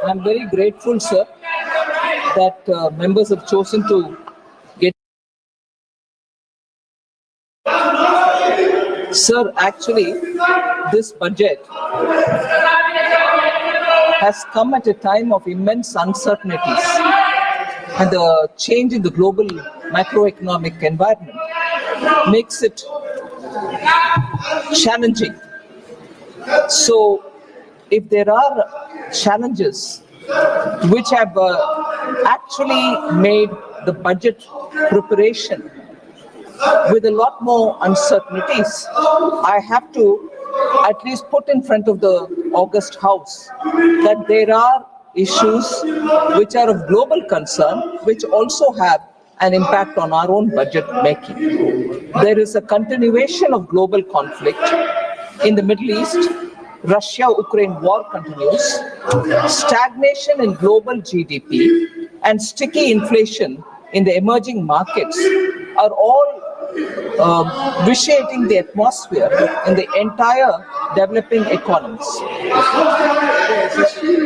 I'm very grateful, sir, that members have chosen to get. Sir, actually, this budget has come at a time of immense uncertainties, and the change in the global macroeconomic environment makes it challenging. So, if there are challenges which have actually made the budget preparation with a lot more uncertainties, I have to at least put in front of the August House that there are issues which are of global concern, which also have an impact on our own budget making. There is a continuation of global conflict in the Middle East. Russia-Ukraine war continues. Stagnation in global GDP and sticky inflation in the emerging markets are all vitiating the atmosphere in the entire developing economies.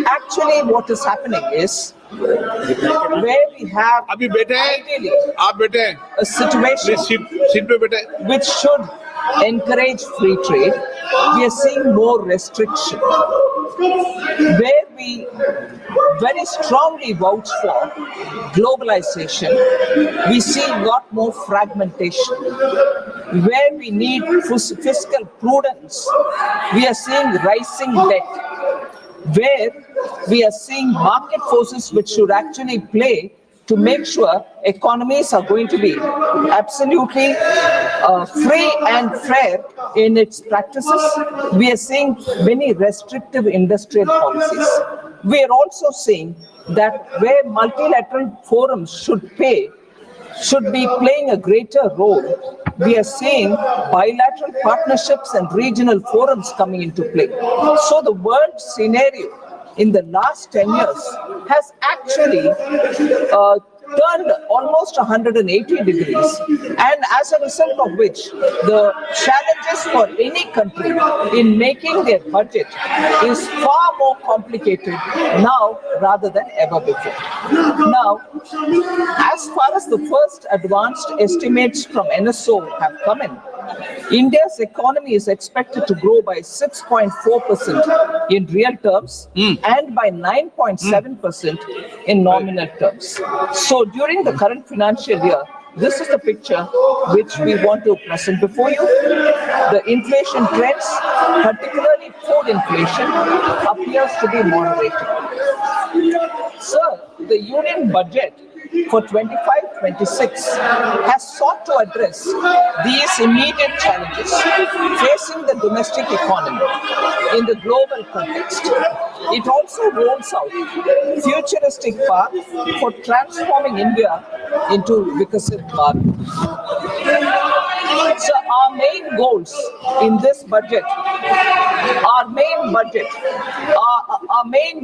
Actually, what is happening is where we have ideally a situation which should encourage free trade, we are seeing more restriction. Where we very strongly vouch for globalization, we see a lot more fragmentation. Where we need fiscal prudence, we are seeing rising debt. Where we are seeing market forces which should actually play to make sure economies are going to be absolutely free and fair in its practices, we are seeing many restrictive industrial policies. We are also seeing that where multilateral forums should be playing a greater role, we are seeing bilateral partnerships and regional forums coming into play. So the world scenario in the last 10 years has actually turned almost 180 degrees, and as a result of which the challenges for any country in making their budget is far more complicated now rather than ever before. Now, as far as the first advanced estimates from NSO have come in, India's economy is expected to grow by 6.4% in real terms and by 9.7% in nominal terms. So during the current financial year, this is the picture which we want to present before you. The inflation trends, particularly food inflation, appears to be moderating. Sir, the union budget for 25-26 has sought to address these immediate challenges facing the domestic economy in the global context. It also rolls out a futuristic path for transforming India into Vikasit Bharat. So our main goals in this budget, our main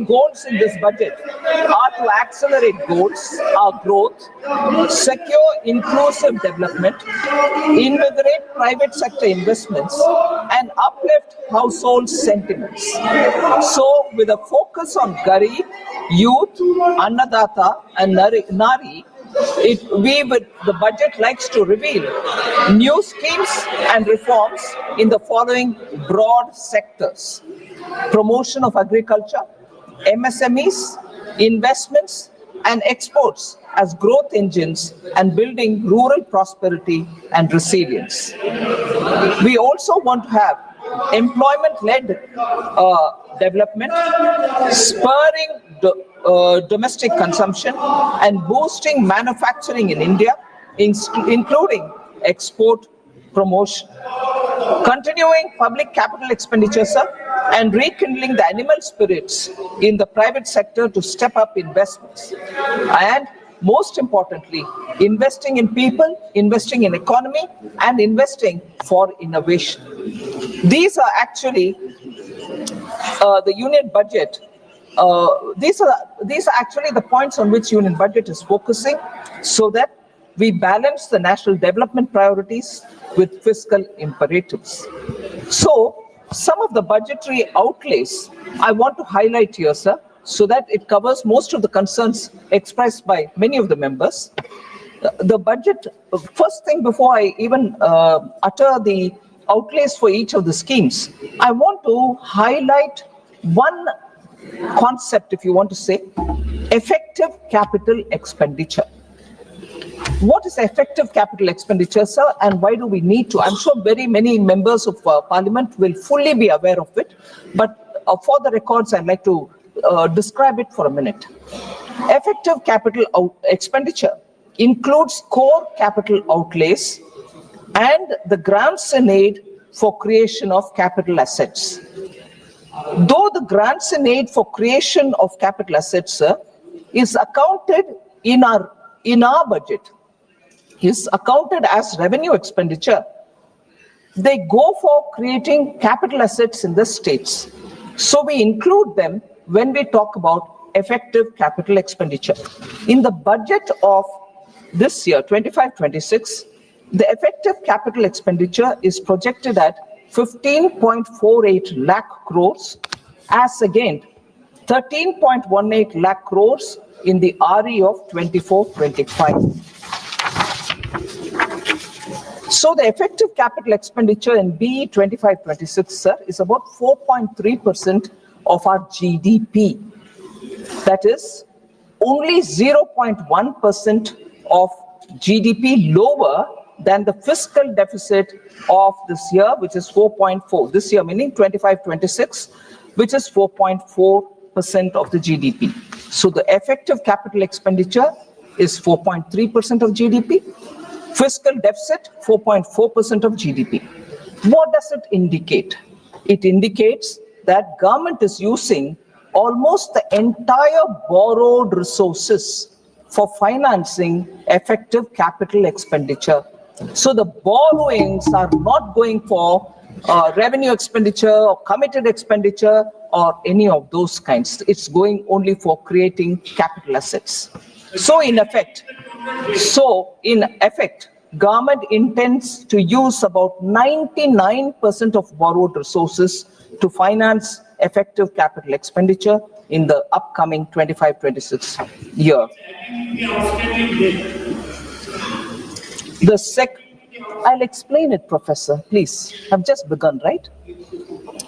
goals in this budget are to accelerate goals, our growth, secure inclusive development, invigorate private sector investments, and uplift household sentiments. So with a focus on Garib, youth, Annadata, and Nari, the budget likes to reveal new schemes and reforms in the following broad sectors: promotion of agriculture, MSMEs, investments and exports as growth engines, and building rural prosperity and resilience. We also want to have employment-led development, spurring domestic consumption and boosting manufacturing in India, including export promotion. Continuing public capital expenditure, sir, and rekindling the animal spirits in the private sector to step up investments. And most importantly, investing in people, investing in economy, and investing for innovation. These are actually the union budget. These are actually the points on which union budget is focusing, so that we balance the national development priorities with fiscal imperatives. So some of the budgetary outlays I want to highlight here, sir, so that it covers most of the concerns expressed by many of the members. The budget, first thing before I even utter the outlays for each of the schemes, I want to highlight one concept, if you want to say, effective capital expenditure. What is effective capital expenditure, sir, and why do we need to? I'm sure very many members of Parliament will fully be aware of it, but for the records, I'd like to describe it for a minute. Effective capital expenditure includes core capital outlays and the grants and aid for creation of capital assets. Though the grants and aid for creation of capital assets, sir, is accounted in our budget, is accounted as revenue expenditure, they go for creating capital assets in the states. So we include them when we talk about effective capital expenditure. In the budget of this year, 25-26, the effective capital expenditure is projected at 15.48 lakh crores as against 13.18 lakh crores in the RE of 24-25. So the effective capital expenditure in BE 25-26, sir, is about 4.3% of our GDP. That is only 0.1% of GDP lower than the fiscal deficit of this year, which is 4.4. This year, meaning 25-26, which is 4.4% of the GDP. So the effective capital expenditure is 4.3% of GDP. Fiscal deficit, 4.4% of GDP. What does it indicate? It indicates that government is using almost the entire borrowed resources for financing effective capital expenditure. So the borrowings are not going for revenue expenditure or committed expenditure or any of those kinds. It's going only for creating capital assets. So in effect, government intends to use about 99% of borrowed resources to finance effective capital expenditure in the upcoming 25-26 year. I'll explain it, Professor, please. I've just begun, right?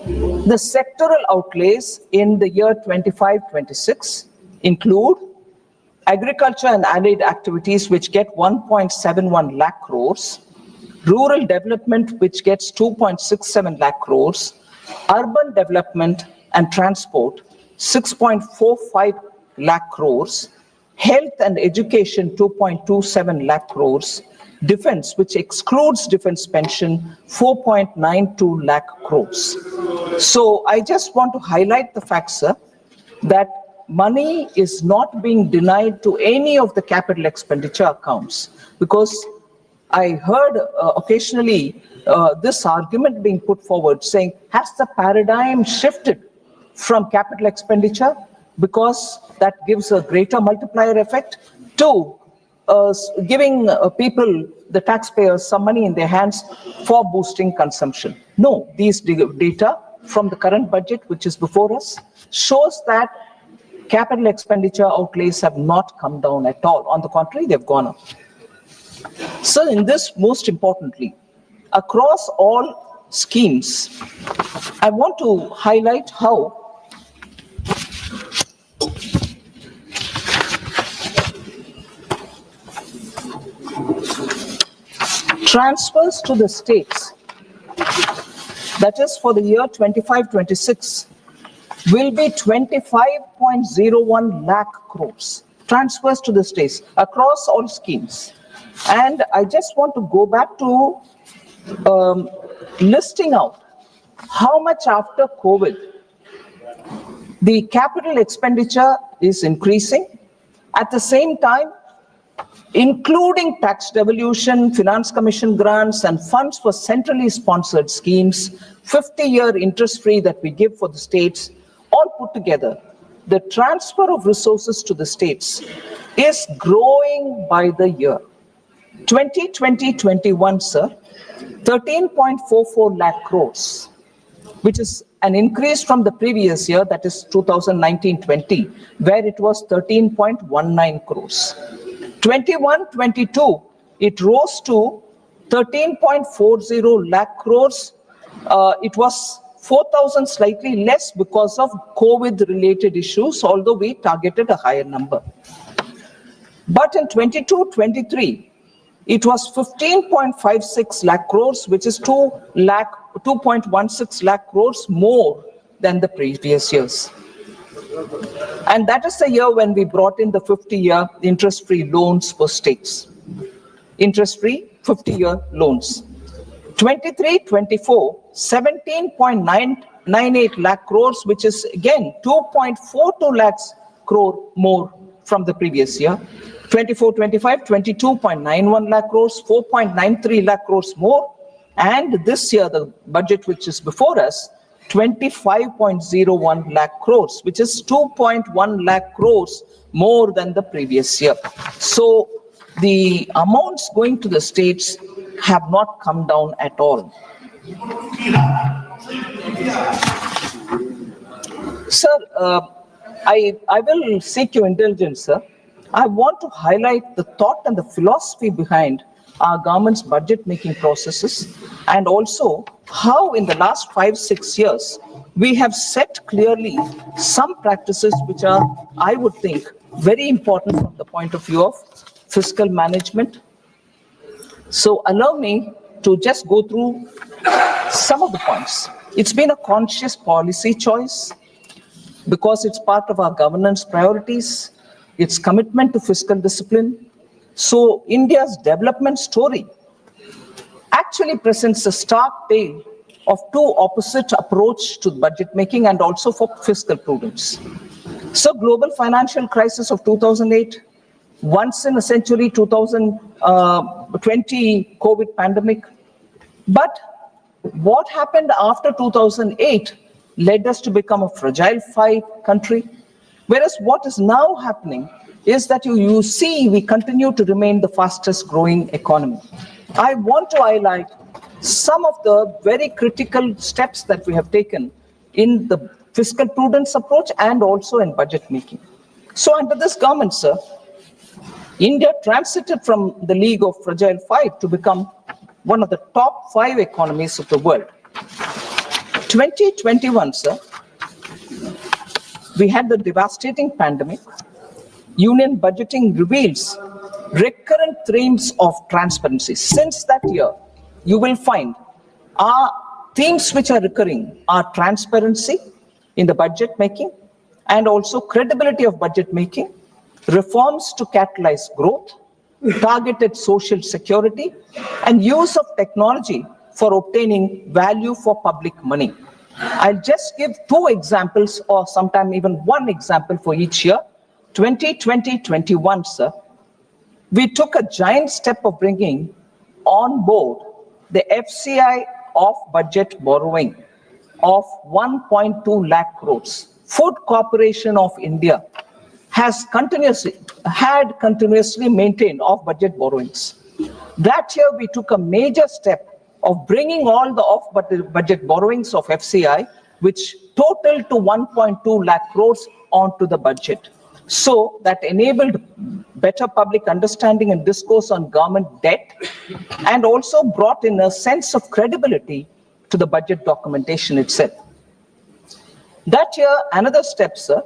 The sectoral outlays in the year 25-26 include agriculture and allied activities, which get 1.71 lakh crores, rural development, which gets 2.67 lakh crores, urban development and transport, 6.45 lakh crores, health and education, 2.27 lakh crores, defense, which excludes defense pension, 4.92 lakh crores. So I just want to highlight the fact, sir, that money is not being denied to any of the capital expenditure accounts, because I heard occasionally this argument being put forward saying, has the paradigm shifted from capital expenditure because that gives a greater multiplier effect to giving people, the taxpayers, some money in their hands for boosting consumption? No, these data from the current budget, which is before us, shows that capital expenditure outlays have not come down at all. On the contrary, they've gone up. So in this, most importantly, across all schemes, I want to highlight how transfers to the states, that is for the year 25-26, will be 25.01 lakh crores. Transfers to the states across all schemes. And I just want to go back to listing out how much after COVID the capital expenditure is increasing. At the same time, including tax devolution, finance commission grants, and funds for centrally sponsored schemes, 50-year interest-free that we give for the states, all put together, the transfer of resources to the states is growing by the year. 2020-21, sir, 13.44 lakh crores. which is an increase from the previous year, that is 2019-20, where it was 13.19 crores. 21-22, it rose to 13.40 lakh crores. It was 4,000 slightly less because of COVID-related issues, although we targeted a higher number. But in 22-23, it was 15.56 lakh crores, which is 2.16 lakh crores more than the previous years. And that is the year when we brought in the 50-year interest-free loans for states. Interest-free 50-year loans. 23-24, 17.998 lakh crores, which is again 2.42 lakhs crore more from the previous year. 24-25, 22.91 lakh crores, 4.93 lakh crores more. And this year, the budget which is before us, 25.01 lakh crores, which is 2.1 lakh crores more than the previous year. So the amounts going to the states have not come down at all. Sir, I will seek your indulgence, sir. I want to highlight the thought and the philosophy behind our government's budget-making processes, and also how in the last 5-6 years, we have set clearly some practices which are, I would think, very important from the point of view of fiscal management. So allow me to just go through some of the points. It's been a conscious policy choice because it's part of our governance priorities, its commitment to fiscal discipline. So India's development story actually presents a stark tale of two opposite approach to budget making and also for fiscal prudence. So global financial crisis of 2008, once in a century 2020 COVID pandemic. But what happened after 2008 led us to become a fragile country. Whereas what is now happening is that you see we continue to remain the fastest growing economy. I want to highlight some of the very critical steps that we have taken in the fiscal prudence approach and also in budget making. So under this government, sir, India transited from the league of fragile five to become one of the top 5 economies of the world. 2021, sir, we had the devastating pandemic. Union budgeting reveals recurrent themes of transparency. Since that year, you will find our themes which are recurring are transparency in the budget making and also credibility of budget making, reforms to catalyze growth, targeted social security, and use of technology for obtaining value for public money. I'll just give 2 examples or sometime even 1 example for each year. 2020-21, sir, we took a giant step of bringing on board the FCI off-budget borrowing of 1.2 lakh crores. Food Corporation of India has continuously maintained off-budget borrowings. That year, we took a major step of bringing all the off-budget borrowings of FCI, which totaled to 1.2 lakh crores onto the budget. So that enabled better public understanding and discourse on government debt, and also brought in a sense of credibility to the budget documentation itself. That year, another step, sir,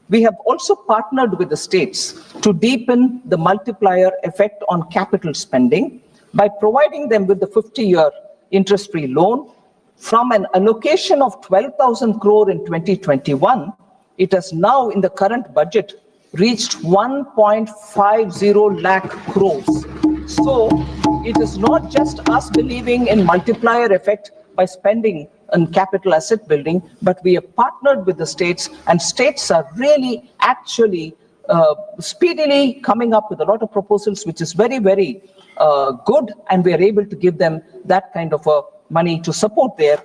we have also partnered with the states to deepen the multiplier effect on capital spending by providing them with the 50-year interest-free loan. From an allocation of 12,000 crore in 2021, it has now in the current budget reached 1.50 lakh crores. So it is not just us believing in multiplier effect by spending on capital asset building, but we have partnered with the states, and states are really actually speedily coming up with a lot of proposals, which is very, very good, and we are able to give them that kind of money to support their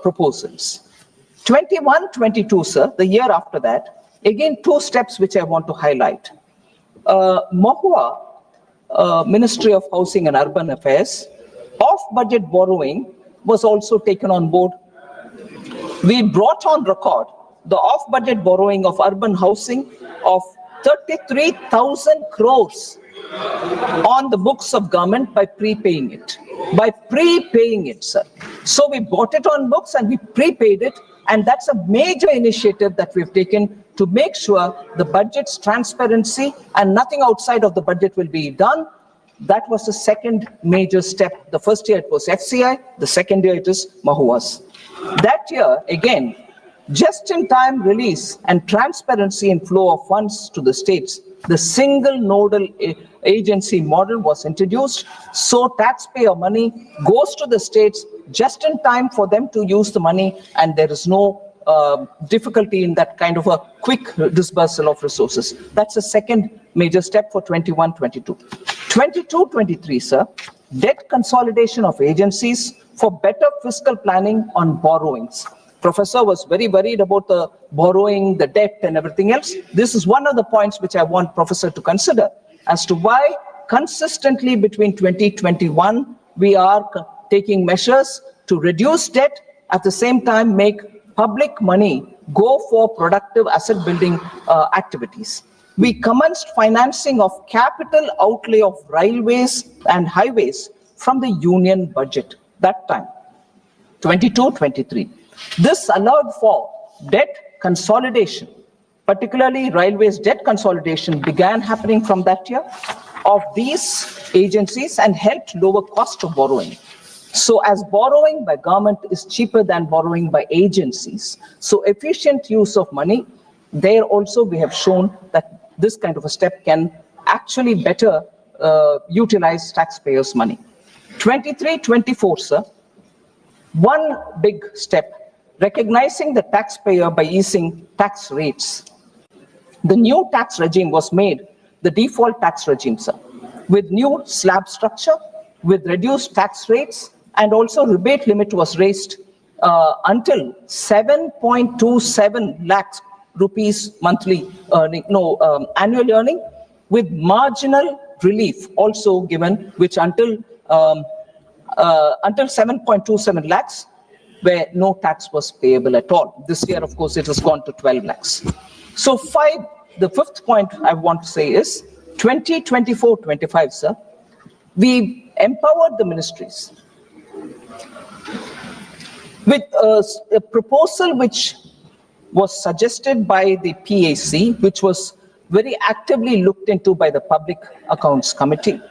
proposals. 21-22, sir, the year after that, again, 2 steps which I want to highlight. MOHUA, Ministry of Housing and Urban Affairs, off-budget borrowing was also taken on board. We brought on record the off-budget borrowing of urban housing of 33,000 crores on the books of government by prepaying it. By prepaying it, sir. So we bought it on books and we prepaid it, and that's a major initiative that we've taken to make sure the budget's transparency and nothing outside of the budget will be done. That was the second major step. The first year it was FCI, the second year it is Mahuas. That year, again, just-in-time release and transparency in flow of funds to the states, the single nodal agency model was introduced, so taxpayer money goes to the states just in time for them to use the money, and there is no difficulty in that kind of a quick disbursal of resources. That's the second major step for 21-22. 22-23, sir, debt consolidation of agencies for better fiscal planning on borrowings. Professor was very worried about the borrowing, the debt and everything else. This is one of the points which I want Professor to consider as to why consistently between 2021 we are taking measures to reduce debt, at the same time make public money go for productive asset building activities. We commenced financing of capital outlay of railways and highways from the union budget that time, 22-23. This allowed for debt consolidation, particularly railways debt consolidation began happening from that year of these agencies and helped lower cost of borrowing. So as borrowing by government is cheaper than borrowing by agencies, so efficient use of money, there also we have shown that this kind of a step can actually better utilize taxpayers' money. 23-24, sir, one big step, recognizing the taxpayer by easing tax rates. The new tax regime was made the default tax regime, sir, with new slab structure, with reduced tax rates, and also rebate limit was raised until 7.27 lakhs rupees monthly earning, annual earning, with marginal relief also given, which until 7.27 lakhs, where no tax was payable at all. This year, of course, it has gone to 12 lakhs. So the fifth point I want to say is 2024-25, sir, we empowered the ministries with a proposal which was suggested by the PAC, which was very actively looked into by the Public Accounts Committee.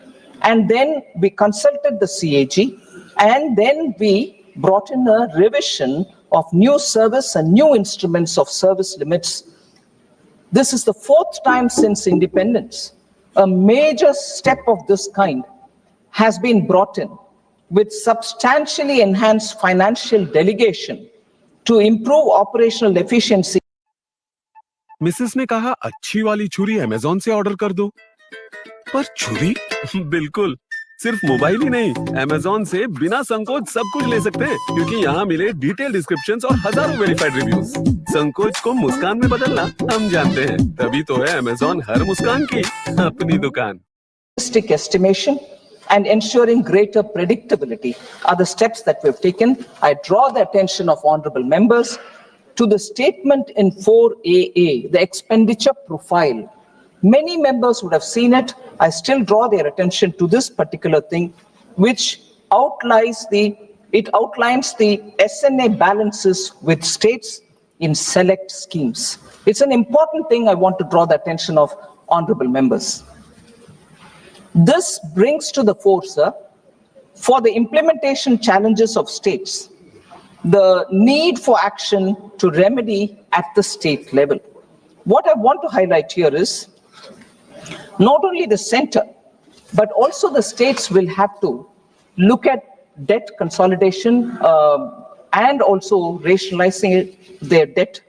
And then we consulted the CAG, and then we brought in a revision of new service and new instruments of service limits. This is the fourth time since independence. A major step of this kind has been brought in with substantially enhanced financial delegation to improve operational efficiency. Mrs ने कहा अच्छी वाली छुरी Amazon से order कर दो, पर छुरी बिल्कुल सिर्फ मोबाइल ही नहीं, अमेज़न से बिना संकोच सब कुछ ले सकते हैं, क्योंकि यहाँ मिले डिटेल डिस्क्रिप्शंस और हजारों वेरीफाइड रिव्यूज। संकोच को मुस्कान में बदलना हम जानते हैं, तभी तो है अमेज़न हर मुस्कान की अपनी दुकान। Estimation and ensuring greater predictability are the steps that we've taken. I draw the attention of honorable members to the statement in 4AA, the expenditure profile. Many members would have seen it. I still draw their attention to this particular thing, which outlines the SNA balances with states in select schemes. It's an important thing I want to draw the attention of honorable members. This brings to the fore, sir, for the implementation challenges of states, the need for action to remedy at the state level. What I want to highlight here is not only the center, but also the states will have to look at debt consolidation and also rationalizing their debt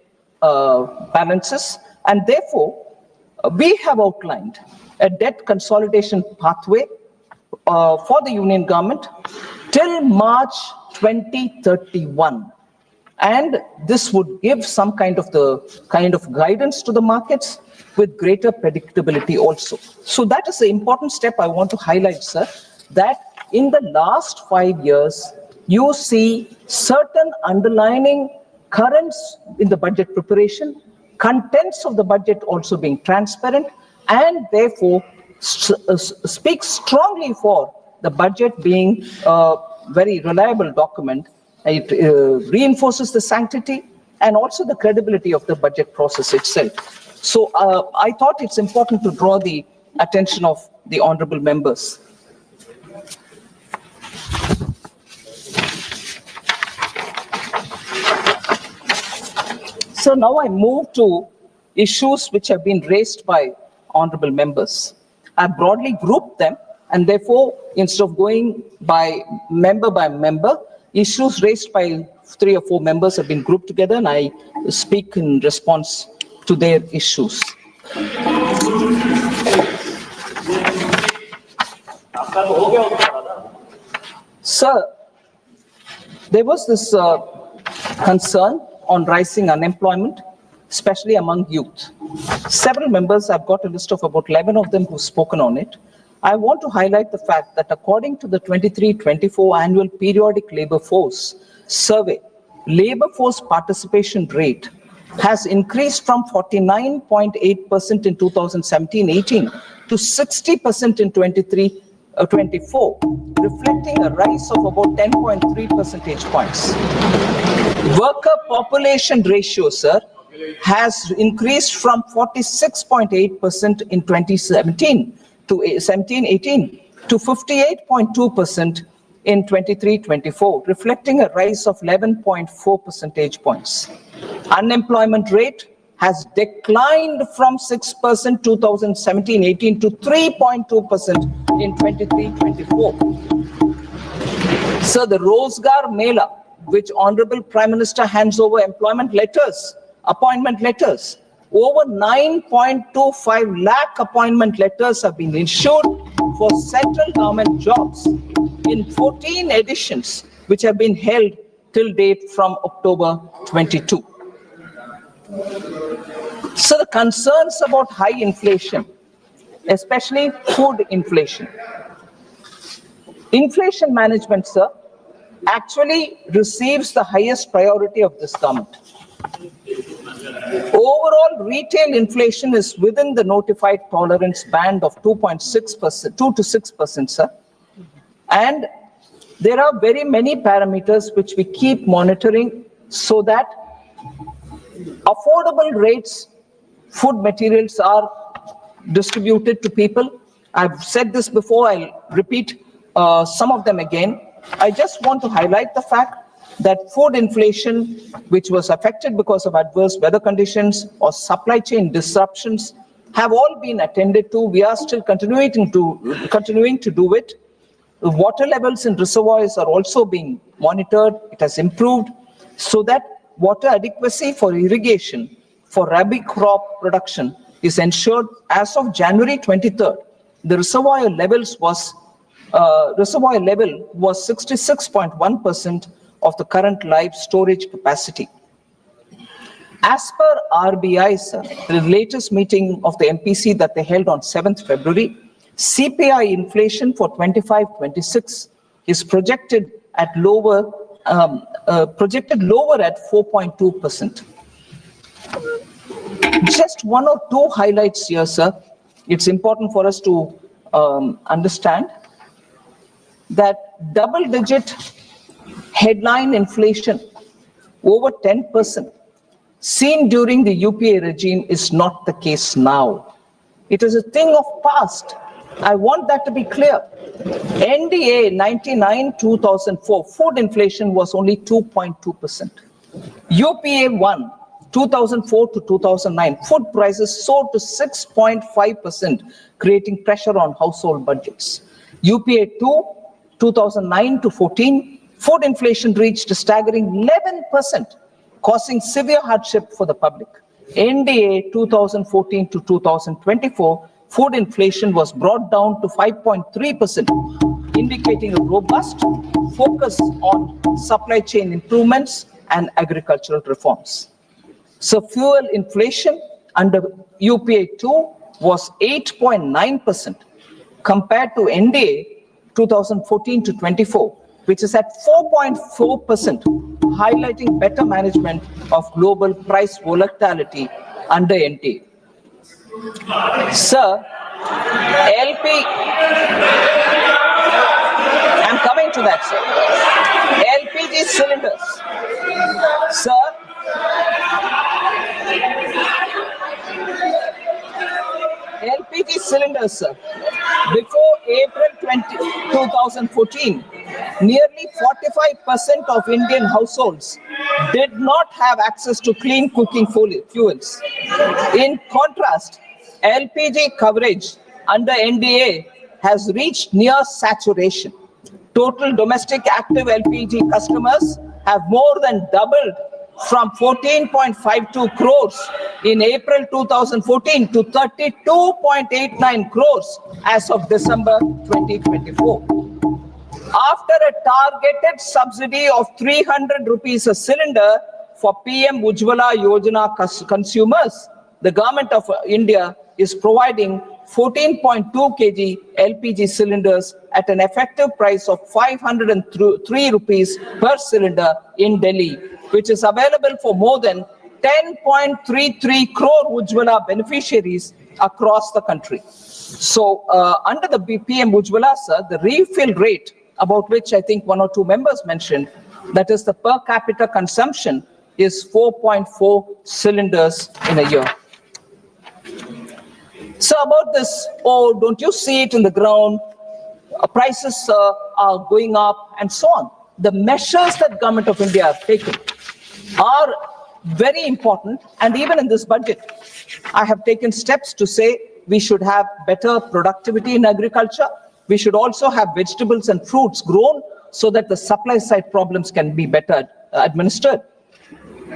balances. And therefore, we have outlined a debt consolidation pathway for the union government till March 2031. And this would give some kind of guidance to the markets with greater predictability also. So that is the important step I want to highlight, sir, that in the last 5 years, you see certain underlining currents in the budget preparation, contents of the budget also being transparent, and therefore speaks strongly for the budget being a very reliable document. It reinforces the sanctity and also the credibility of the budget process itself. So I thought it's important to draw the attention of the honorable members. So now I move to issues which have been raised by honorable members. I broadly grouped them, and therefore, instead of going by member, issues raised by 3 or 4 members have been grouped together, and I speak in response to their issues. Sir, there was this concern on rising unemployment, especially among youth. Several members, I've got a list of about 11 of them who've spoken on it. I want to highlight the fact that according to the 23-24 annual periodic labor force survey, labor force participation rate has increased from 49.8% in 2017-18 to 60% in 23-24, reflecting a rise of about 10.3 percentage points. Worker population ratio, sir, has increased from 46.8% in 2017 to 17-18 to 58.2% in 23-24, reflecting a rise of 11.4 percentage points. Unemployment rate has declined from 6% 2017-18 to 3.2% in 23-24. So the Rozgar Mela, which Honorable Prime Minister hands over employment letters, appointment letters, over 9.25 lakh appointment letters have been issued for central government jobs in 14 editions, which have been held till date from October 22. So the concerns about high inflation, especially food inflation. Inflation management, sir, actually receives the highest priority of this government. Overall, retail inflation is within the notified tolerance band of 2.6%, 2 to 6%, sir. And there are very many parameters which we keep monitoring so that affordable rates, food materials are distributed to people. I've said this before, I'll repeat some of them again. I just want to highlight the fact that food inflation, which was affected because of adverse weather conditions or supply chain disruptions, have all been attended to. We are still continuing to do it. The water levels in reservoirs are also being monitored. It has improved so that water adequacy for irrigation for rabi crop production is ensured. As of January 23rd, the reservoir level was 66.1% of the current live storage capacity. As per RBI, sir, the latest meeting of the MPC that they held on 7th February, CPI inflation for 25-26 is projected lower at 4.2%. Just 1 or 2 highlights here, sir. It's important for us to understand that double-digit headline inflation over 10% seen during the UPA regime is not the case now. It is a thing of past. I want that to be clear. NDA 99-2004 food inflation was only 2.2%. UPA 1 2004 to 2009 food prices soared to 6.5%, creating pressure on household budgets. UPA 2 2009 to 14 food inflation reached a staggering 11%, causing severe hardship for the public. NDA 2014 to 2024, food inflation was brought down to 5.3%, indicating a robust focus on supply chain improvements and agricultural reforms. So fuel inflation under UPA 2 was 8.9% compared to NDA 2014 to 24. which is at 4.4%, highlighting better management of global price volatility under NT. Sir, LP, I'm coming to that, sir. LPG cylinders. Sir, LPG cylinders, sir. Before April 2014, nearly 45% of Indian households did not have access to clean cooking fuels. In contrast, LPG coverage under NDA has reached near saturation. Total domestic active LPG customers have more than doubled from 14.52 crores in April 2014 to 32.89 crores as of December 2024. After a targeted subsidy of 300 rupees a cylinder for PM Ujjwala Yojana consumers, the government of India is providing 14.2 kg LPG cylinders at an effective price of 503 rupees per cylinder in Delhi, which is available for more than 10.33 crore Ujjwala beneficiaries across the country. So under the PM Ujjwala, sir, the refill rate, about which I think one or two members mentioned, that is the per capita consumption, is 4.4 cylinders in a year. So about this, oh, don't you see it in the ground? Prices are going up and so on. The measures that Government of India have taken are very important, and even in this budget, I have taken steps to say we should have better productivity in agriculture. We should also have vegetables and fruits grown so that the supply side problems can be better administered.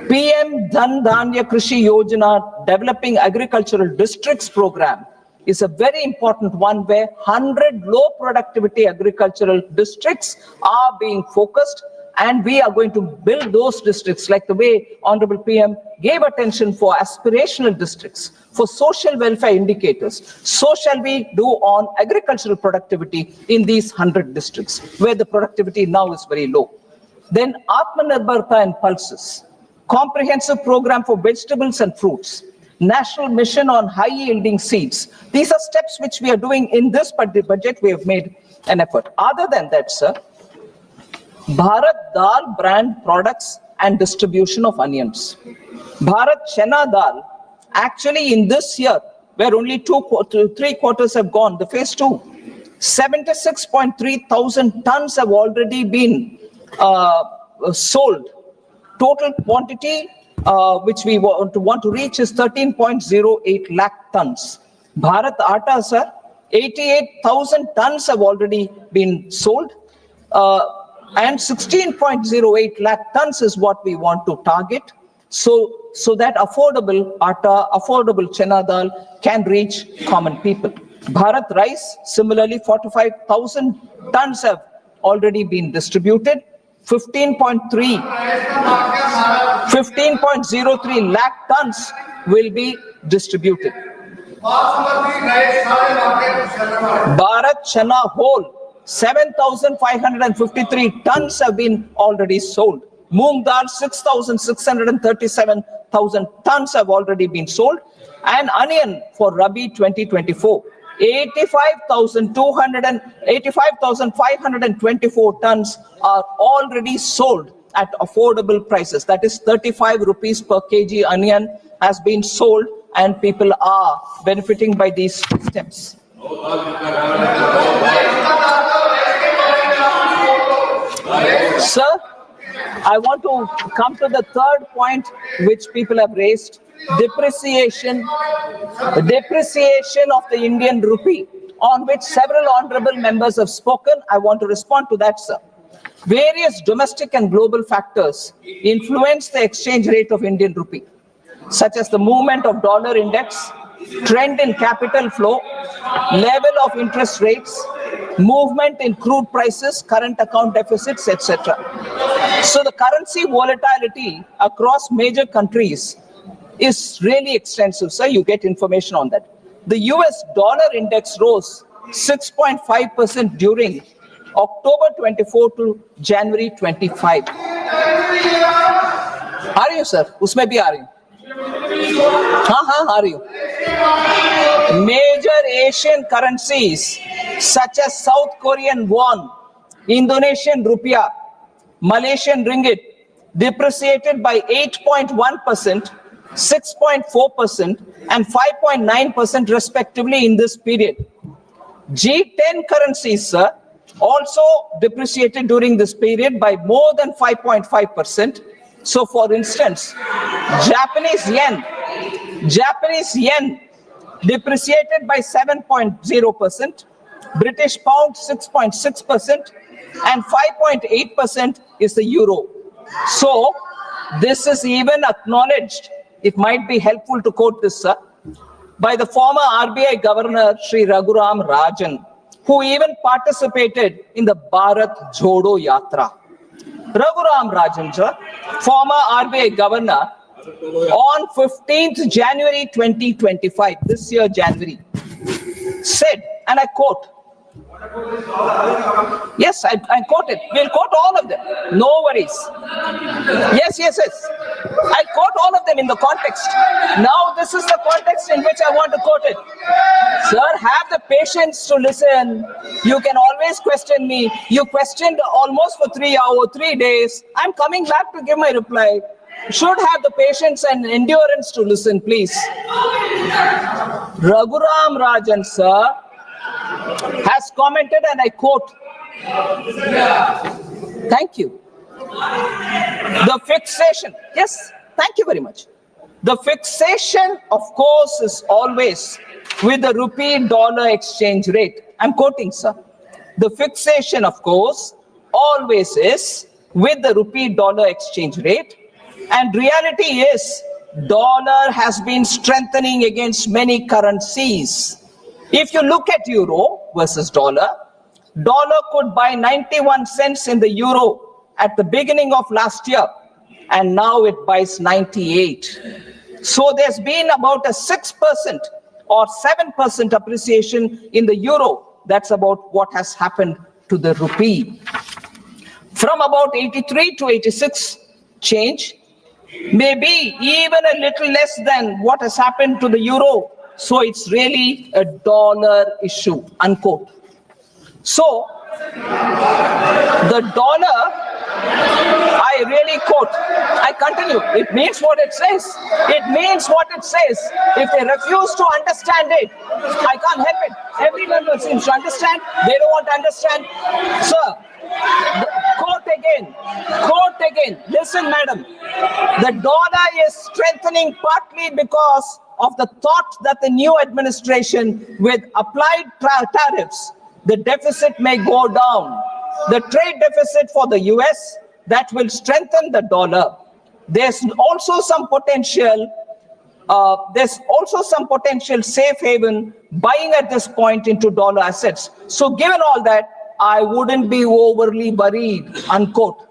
PM Dhan Dhanya Krishi Yojana, Developing Agricultural Districts program, is a very important one where 100 low productivity agricultural districts are being focused, and we are going to build those districts like the way Honorable PM gave attention for aspirational districts, for social welfare indicators. So shall we do on agricultural productivity in these 100 districts where the productivity now is very low. Then Atmanirbharta and pulses, comprehensive program for vegetables and fruits, national mission on high-yielding seeds. These are steps which we are doing in this budget. We have made an effort. Other than that, sir, Bharat Dal brand products and distribution of onions. Bharat Chana Dal, actually in this year, where only 3 quarters have gone, the phase 2, 76.3 thousand tons have already been sold. Total quantity which we want to reach is 13.08 lakh tons. Bharat Atta, sir, 88,000 tons have already been sold, and 16.08 lakh tons is what we want to target. So that affordable atta, affordable chana dal can reach common people. Bharat rice, similarly, 45,000 tons have already been distributed. 15.03 lakh tons will be distributed. Bharat Chana whole, 7,553 tons have been already sold. Moong dal, 6,637,000 tons have already been sold. And onion for Rabi 2024, 85,524 tons are already sold at affordable prices. That is 35 rupees per kg onion has been sold, and people are benefiting by these steps. Sir, I want to come to the third point which people have raised. Depreciation of the Indian rupee, on which several honorable members have spoken. I want to respond to that, sir. Various domestic and global factors influence the exchange rate of Indian rupee, such as the movement of dollar index, trend in capital flow, level of interest rates, movement in crude prices, current account deficits, etc. So the currency volatility across major countries is really extensive, sir. You get information on that. The US dollar index rose 6.5% during October 24 to January 25. आ रही हूँ sir, उसमें भी आ रही हूँ. हाँ आ रही हूँ. Major Asian currencies such as South Korean won, Indonesian rupiah, Malaysian ringgit depreciated by 8.1%, 6.4% and 5.9% respectively in this period. G10 currencies, sir, also depreciated during this period by more than 5.5%. So for instance, Japanese yen depreciated by 7.0%, British pound 6.6%, and 5.8% is the euro. So this is even acknowledged. It might be helpful to quote this, sir, by the former RBI Governor Sri Raghuram Rajan, who even participated in the Bharat Jodo Yatra. Raghuram Rajan, sir, former RBI Governor, on 15th January 2025, this year January, said, and I quote, yes, I quote it. We'll quote all of them. No worries. Yes. I quote all of them in the context. Now this is the context in which I want to quote it. Sir, have the patience to listen. You can always question me. You questioned almost for 3 hours, 3 days. I'm coming back to give my reply. Should have the patience and endurance to listen, please. Raghuram Rajan, sir, has commented, and I quote, thank you. The fixation, yes, thank you very much. The fixation, of course, is always with the rupee-dollar exchange rate. I'm quoting, sir. The fixation, of course, always is with the rupee-dollar exchange rate. And reality is, dollar has been strengthening against many currencies. If you look at euro versus dollar could buy 91 cents in the euro at the beginning of last year, and now it buys 98. So there's been about a 6% or 7% appreciation in the euro. That's about what has happened to the rupee. From about 83 to 86 change, maybe even a little less than what has happened to the euro. So it's really a dollar issue, unquote. So the dollar, I really quote, I continue, it means what it says. It means what it says. If they refuse to understand it, I can't help it. Every member seems to understand, they don't want to understand. Sir, quote again, listen madam, the dollar is strengthening partly because of the thought that the new administration with applied tariffs, the deficit may go down. The trade deficit for the US, that will strengthen the dollar. There's also some potential safe haven buying at this point into dollar assets. So given all that, I wouldn't be overly worried, unquote.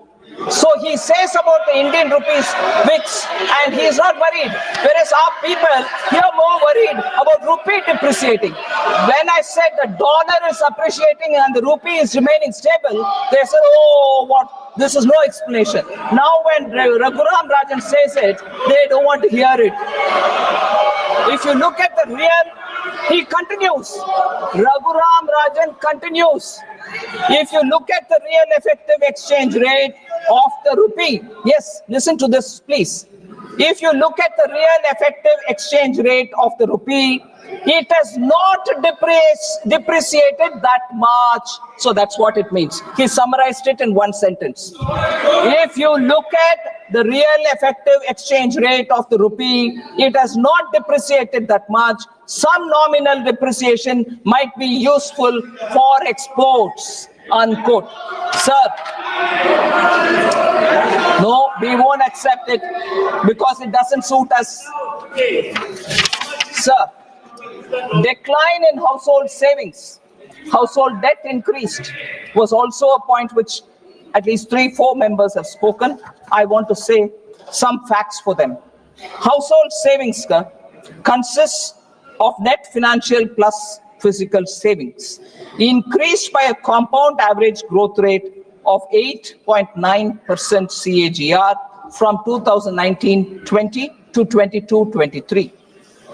So he says about the Indian rupees VIX, and he is not worried. Whereas our people here are more worried about rupee depreciating. When I said the dollar is appreciating and the rupee is remaining stable, they said, oh, what? This is no explanation. Now when Raghuram Rajan says it, they don't want to hear it. If you look at the real, he continues. Raghuram Rajan continues. If you look at the real effective exchange rate of the rupee, yes, listen to this, please. If you look at the real effective exchange rate of the rupee, it has not depreciated that much. So that's what it means. He summarized it in one sentence. If you look at the real effective exchange rate of the rupee, it has not depreciated that much. Some nominal depreciation might be useful for exports, unquote. Sir, no, we won't accept it because it doesn't suit us. Sir, decline in household savings, household debt increased, was also a point which at least 3-4 members have spoken. I want to say some facts for them. Household savings consists of net financial plus physical savings increased by a compound average growth rate of 8.9% CAGR from 2019-20 to 22-23.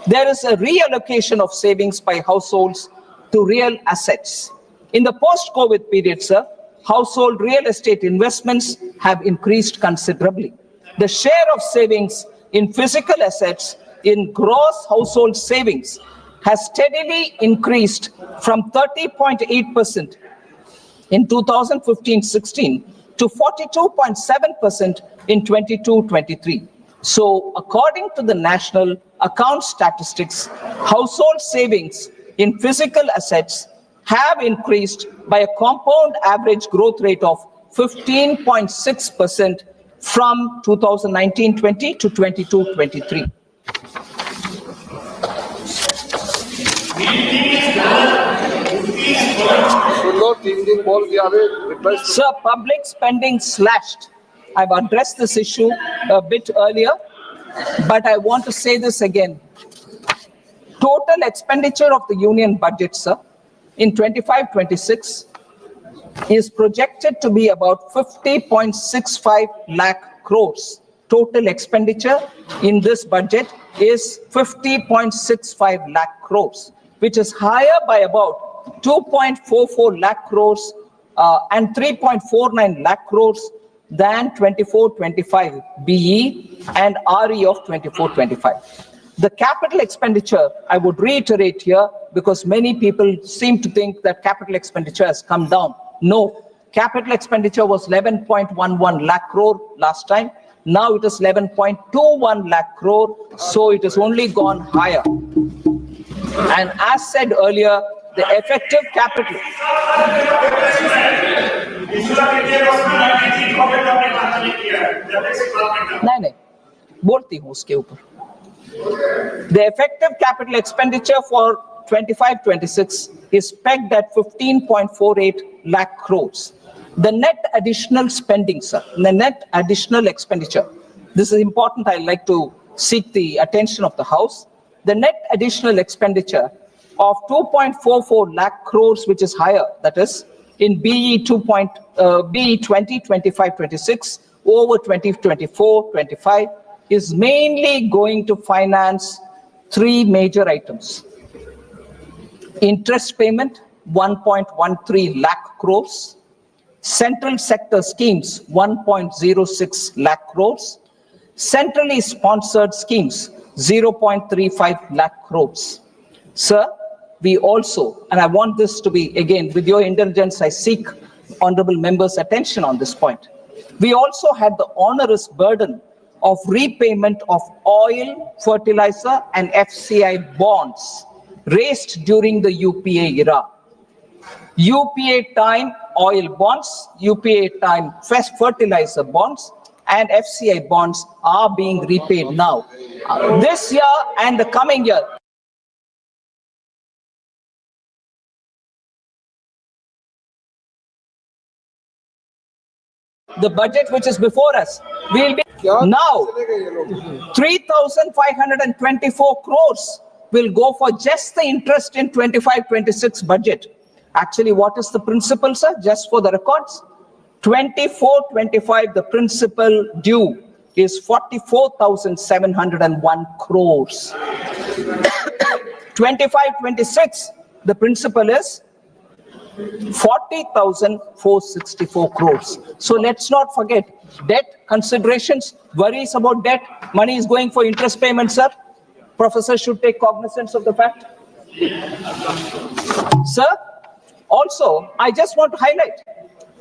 There is a reallocation of savings by households to real assets. In the post-COVID period, sir, household real estate investments have increased considerably. The share of savings in physical assets in gross household savings has steadily increased from 30.8% in 2015-16 to 42.7% in 22-23. So, according to the National Account Statistics, household savings in physical assets have increased by a compound average growth rate of 15.6% from 2019-20 to 22-23. Sir, public spending slashed. I've addressed this issue a bit earlier, but I want to say this again. Total expenditure of the union budget, sir, in 25-26 is projected to be about 50.65 lakh crores. Total expenditure in this budget is 50.65 lakh crores, which is higher by about 2.44 lakh crores and 3.49 lakh crores than 24-25 BE and RE of 24-25. The capital expenditure, I would reiterate here, because many people seem to think that capital expenditure has come down. No, capital expenditure was 11.11 lakh crore last time. Now it is 11.21 lakh crore, so it has only gone higher. And as said earlier, the effective capital. नहीं, बोलती हूँ उसके ऊपर. The effective capital expenditure for 25-26 is pegged at 15.48 lakh crores. The net additional spending, sir, the net additional expenditure, this is important. I'd like to seek the attention of the House. The net additional expenditure of 2.44 lakh crores, which is higher, that is, in BE 2025-26 over 2024-25, is mainly going to finance three major items. Interest payment, 1.13 lakh crores. Central sector schemes, 1.06 lakh crores. Centrally sponsored schemes, 0.35 lakh crores. Sir, we also, and I want this to be, again, with your indulgence, I seek honorable members' attention on this point. We also had the onerous burden of repayment of oil, fertilizer, and FCI bonds raised during the UPA era. UPA time oil bonds, UPA time fertilizer bonds, and FCI bonds are being repaid now. This year and the coming year. The budget which is before us will be now 3,524 crores will go for just the interest in 25-26 budget. Actually, what is the principal, sir? Just for the records, 24-25, the principal due is 44,701 crores. 25-26, the principal is 40,464 crores. So let's not forget debt considerations, worries about debt. Money is going for interest payments, sir. Professor should take cognizance of the fact. Sir, also, I just want to highlight,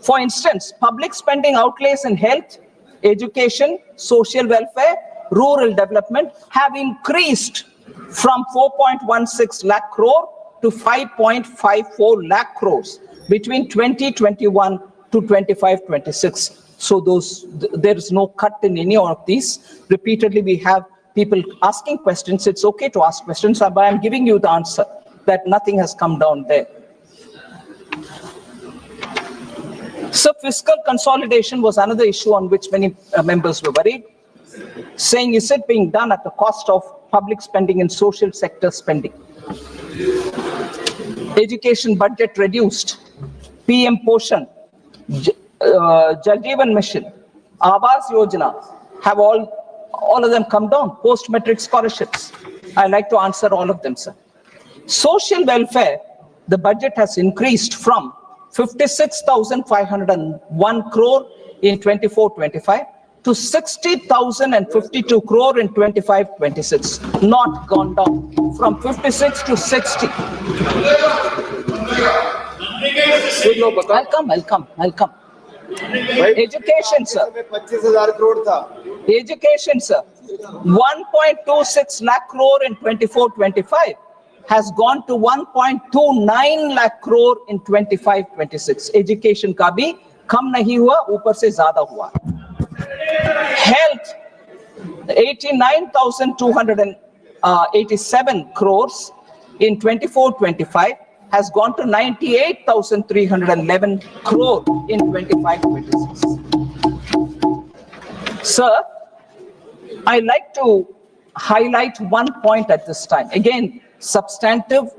for instance, public spending outlays in health, education, social welfare, rural development have increased from 4.16 lakh crore to 5.54 lakh crores between 2021 to 25-26. So there is no cut in any of these. Repeatedly, we have people asking questions. It's okay to ask questions, but I'm giving you the answer that nothing has come down there. So fiscal consolidation was another issue on which many members were worried, saying, is it being done at the cost of public spending and social sector spending? education budget reduced, PM Poshan, Jal Jeevan Mission, Awas Yojana have all of them come down, post-metric scholarships. I like to answer all of them, sir. Social welfare, the budget has increased from 56,501 crore in 24-25 to 60,052 crore in 25-26, not gone down from 56 to 60. I'll come. Education, sir. Education, sir. 1.26 lakh crore in 24-25 has gone to 1.29 lakh crore in 25-26. Education का भी कम नहीं हुआ, ऊपर से ज्यादा हुआ. Health, 89,287 crores in 24-25 has gone to 98,311 crore in 25-26. Sir, I like to highlight one point at this time. Again, substantive,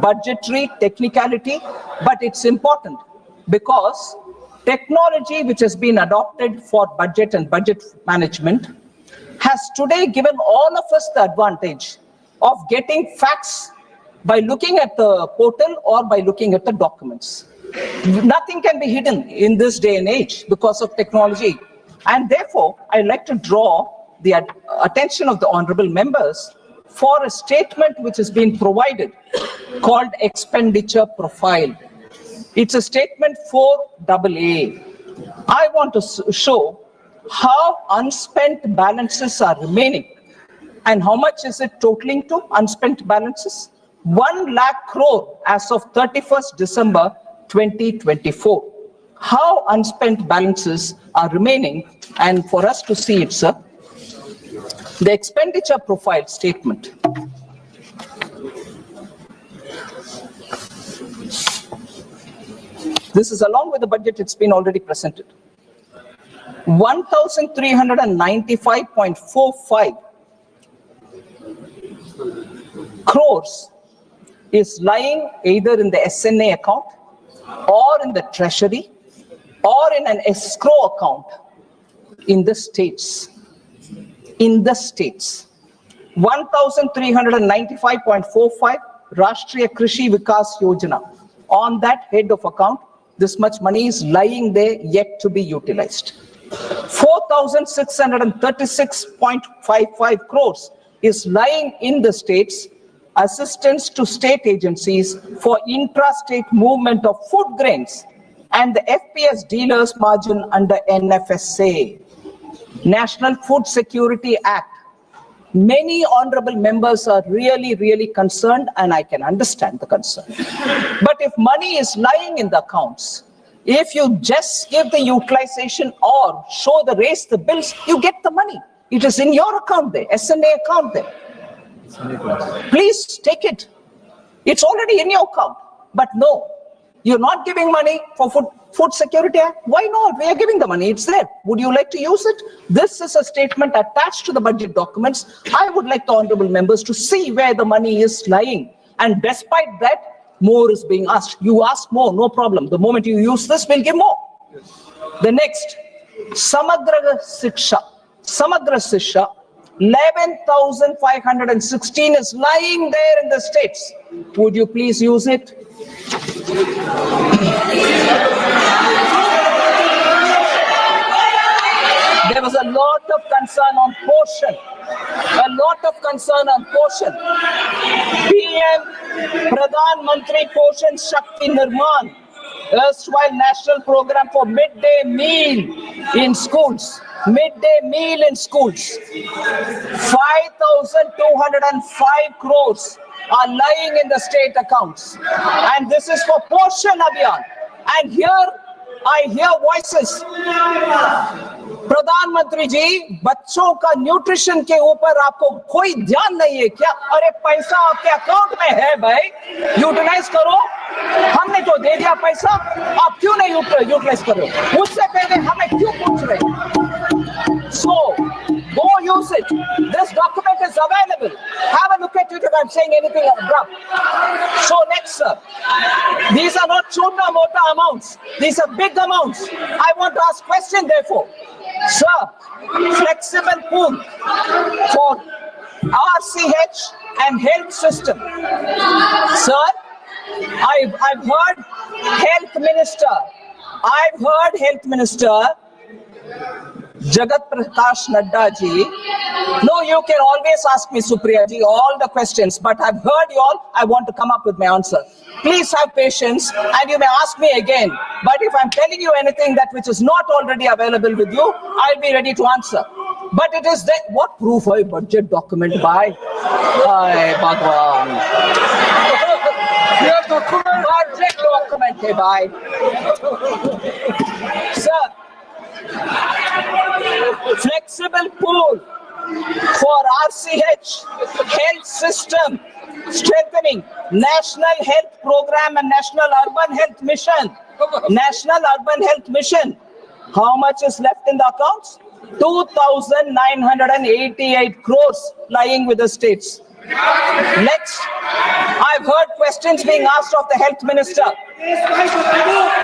budgetary, technicality, but it's important because technology which has been adopted for budget and budget management has today given all of us the advantage of getting facts by looking at the portal or by looking at the documents. Nothing can be hidden in this day and age because of technology. And therefore, I'd like to draw the attention of the honorable members for a statement which has been provided called expenditure profile. It's a statement 4AA. I want to show how unspent balances are remaining and how much is it totaling to unspent balances? 1 lakh crore as of 31st December 2024. How unspent balances are remaining, and for us to see it, sir, the expenditure profile statement. This is along with the budget, it's been already presented. 1,395.45 crores is lying either in the SNA account or in the treasury or in an escrow account in the states. In the states. 1,395.45 Rashtriya Krishi Vikas Yojana. On that head of account, this much money is lying there yet to be utilized. 4,636.55 crores is lying in the states, assistance to state agencies for intra-state movement of food grains and the FPS dealers margin under NFSA. National Food Security Act. Many honorable members are really concerned, and I can understand the concern. But if money is lying in the accounts, if you just give the utilization or raise the bills, you get the money. It is in your account there, SNA account there. Please take it. It's already in your account. But no, you're not giving money for Food Security Act. Why not? We are giving the money. It's there. Would you like to use it? This is a statement attached to the budget documents. I would like the honorable members to see where the money is lying. And despite that, more is being asked. You ask more, no problem. The moment you use this, we'll give more. Yes. The next, Samagra Shiksha. 11,516 is lying there in the states. Would you please use it? There was a lot of concern on portion. PM Pradhan Mantri Poshan Shakti Nirman, erstwhile national program for midday meal in schools. 5,205 crores are lying in the state accounts. And this is for Poshan Abhiyan. And here I hear voices. प्रधानमंत्री जी, बच्चों का nutrition के ऊपर आपको कोई ध्यान नहीं है क्या? अरे पैसा आपके अकाउंट में है भाई, यूटिलाइज करो. हमने तो दे दिया पैसा, आप क्यों नहीं यूटिलाइज कर रहे हो? उससे पहले हमें क्यों पूछ रहे हो? So, go use it. This document is available. Have a look at substitute if I'm saying anything abrupt. So next, sir. These are not chota mota amounts. These are big amounts. I want to ask question therefore. Sir, flexible pool for RCH and health system. Sir, I've heard health minister. I've heard health minister Jagat Prakash Nadda ji. No, you can always ask me, Supriya ji, all the questions, but I've heard you all. I want to come up with my answer. Please have patience and you may ask me again. But if I'm telling you anything that which is not already available with you, I'll be ready to answer. But it is that what proof a budget document by Bhagwan. Budget document hai bhai. Sir, flexible pool for RCH health system strengthening National Health Program and National Urban Health Mission. National Urban Health Mission. How much is left in the accounts? 2,988 crores lying with the states. Next, I've heard questions being asked of the health minister.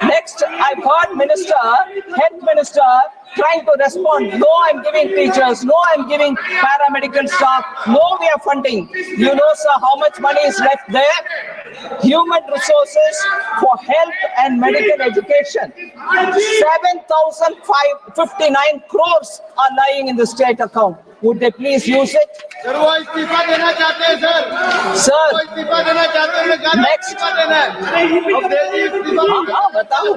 Next, I've heard health minister trying to respond. No, I'm giving teachers. No, I'm giving paramedical staff. No, we are funding. You know, sir, how much money is left there? Human resources for health and medical education. 7,059 crores are lying in the state account. Would they please use it? Sir वो इस्तीफा देना चाहते हैं sir Sir, वो इस्तीफा देना चाहते हैं next. इस्तीफा देना है अब दे दीजिए इस्तीफा हाँ, बताओ.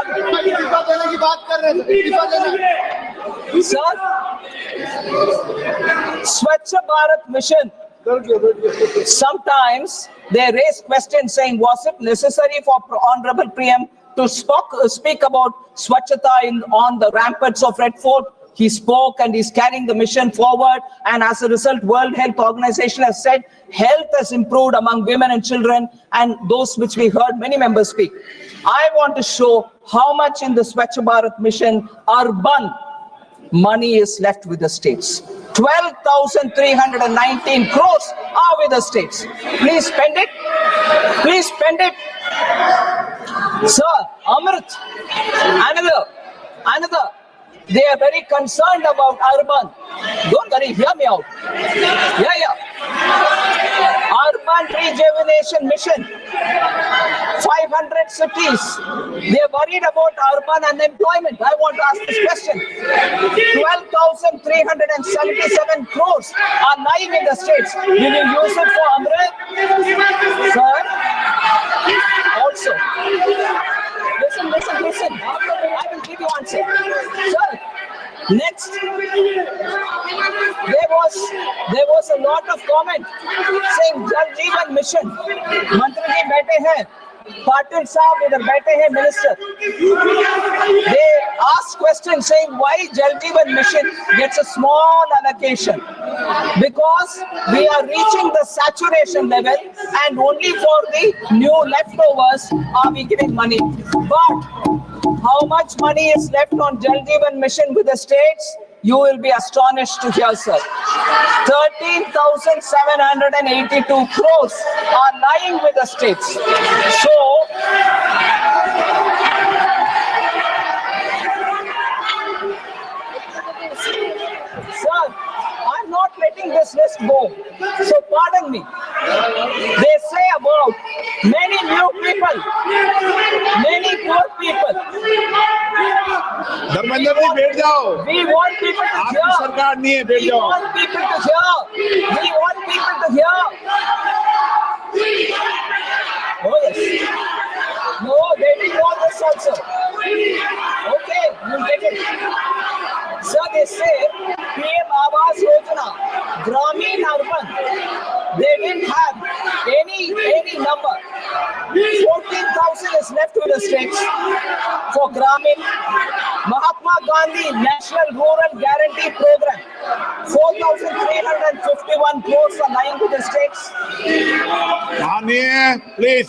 इस्तीफा देने की बात कर रहे हैं इस्तीफा देना Sir, Swachh Bharat Mission. Sometimes they raise questions saying, was it necessary for Honorable PM to speak about Swachhata on the ramparts of Red Fort? He spoke and he's carrying the mission forward. And as a result, World Health Organization has said health has improved among women and children, and those which we heard many members speak. I want to show how much in the Swachh Bharat mission urban money is left with the states. 12,319 crores are with the states. Please spend it. Please spend it. Sir, Amrit, another. They are very concerned about urban. Don't worry, hear me out. Yeah. Urban rejuvenation mission. 500 cities. They are worried about urban unemployment. I want to ask this question. 12,377 crores are lying in the states. Will you use it for Amrit? Sir? Also. Listen. I will give you answer. Sir, next, there was a lot of comment saying Jal Jeevan Mission. Mantri ji baithe hain. Patil Saab idhar baithe hain, minister. They asked questions saying why Jal Jeevan Mission gets a small allocation. Because we are reaching the saturation level and only for the new leftovers are we giving money. But how much money is left on Jal Jeevan Mission with the states? You will be astonished to hear, sir. 13,782 crores are lying with the states. So, sir, I'm not letting this list go. So pardon me. They say about many new people, many poor people. Dharmendra ji बैठ जाओ We want people to आपकी hear. सरकार नहीं है बैठ We जाओ want people to hear. We want people to hear. Oh yes. No, they didn't want this also. Okay, you'll get it. Sir, they say PM Awas Yojana, Gramin Urban, they didn't have any number. 14,000 is left with the states for Gramin. Mahatma Gandhi National Rural Guarantee Program, 4,351 crores are lying with the states. मानिए please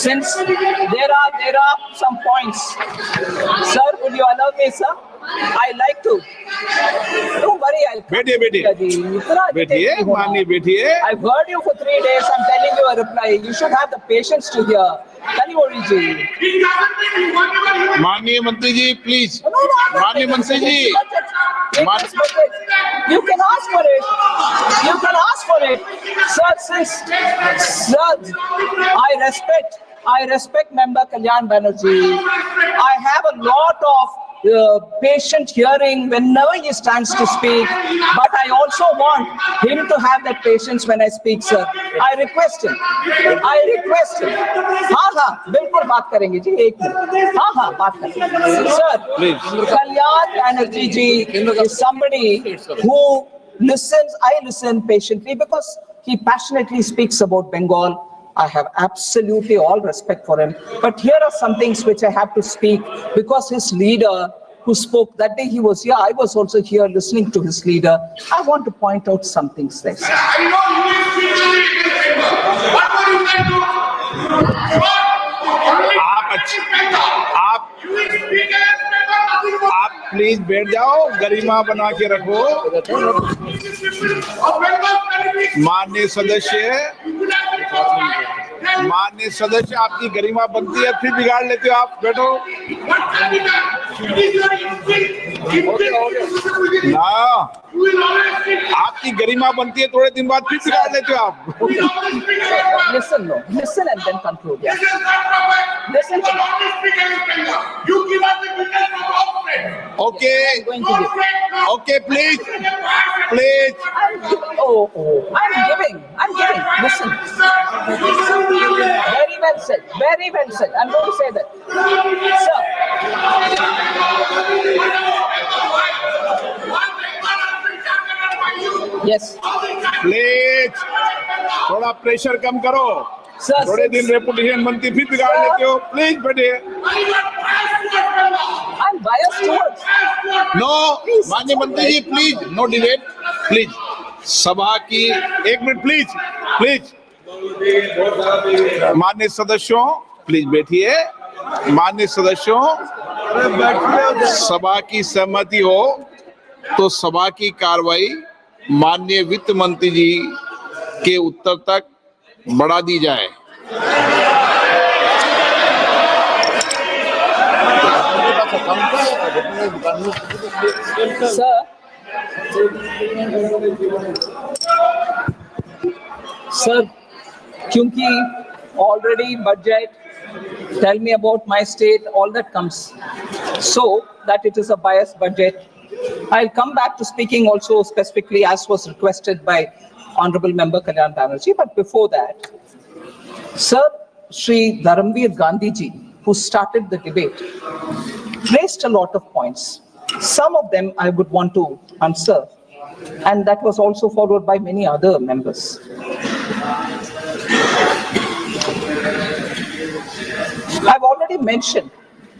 since there are some points. Sir, would you allow me, sir? I like to. Don't worry, I'll come. बैठिए माननीय बैठिए. I've heard you for 3 days. I'm telling you a reply. You should have the patience to hear. Kanimori ji. माननीय मंत्री जी please. No, I'm not माननीय मंत्री जी. You can ask for it. You can ask for it. Sir, I respect Member Kalyan Banerjee. I have a lot of patient hearing whenever he stands to speak, but I also want him to have that patience when I speak, sir. I request him. हाँ बिल्कुल बात करेंगे जी, एक minute. हाँ बात करेंगे. Sir, Kalyan Banerjee ji is somebody who listens. I listen patiently because he passionately speaks about Bengal. I have absolutely all respect for him. But here are some things which I have to speak because his leader who spoke that day, he was here. I was also here listening to his leader. I want to point out some things there. आप please बैठ जाओ, गरिमा बना के रखो. माननीय सदस्य आपकी गरिमा बनती है, फिर बिगाड़ लेते हो आप. बैठो ना, आपकी गरिमा बनती है, थोड़े दिन बाद फिर बिगाड़ लेते हो आप. Listen and then conclude. Yeah. Listen to me. Okay, please. I'm giving. Listen. Very well said. I'm going to say that. Sir. Yes. Please थोड़ा प्रेशर कम करो. Sir, थोड़े दिन रेपुटेशन बनती फिर बिगाड़ लेते हो. प्लीज बैठिए. I'm biased towards. नो माननीय मंत्री जी प्लीज, नो डिबेट प्लीज. सभा की एक मिनट प्लीज. माननीय सदस्यों प्लीज बैठिए. माननीय सदस्यों, सभा की सहमति हो तो सभा की कार्रवाई माननीय वित्त मंत्री जी के उत्तर तक बढ़ा दी जाए. Sir, क्योंकि already budget, tell me about my state, all that comes. So that it is a biased budget. I'll come back to speaking also specifically as was requested by Honorable Member Kalyan Banerjee. But before that, Sir, Shri Dharamveer Gandhi ji, who started the debate, raised a lot of points. Some of them I would want to answer, and that was also followed by many other members. I've already mentioned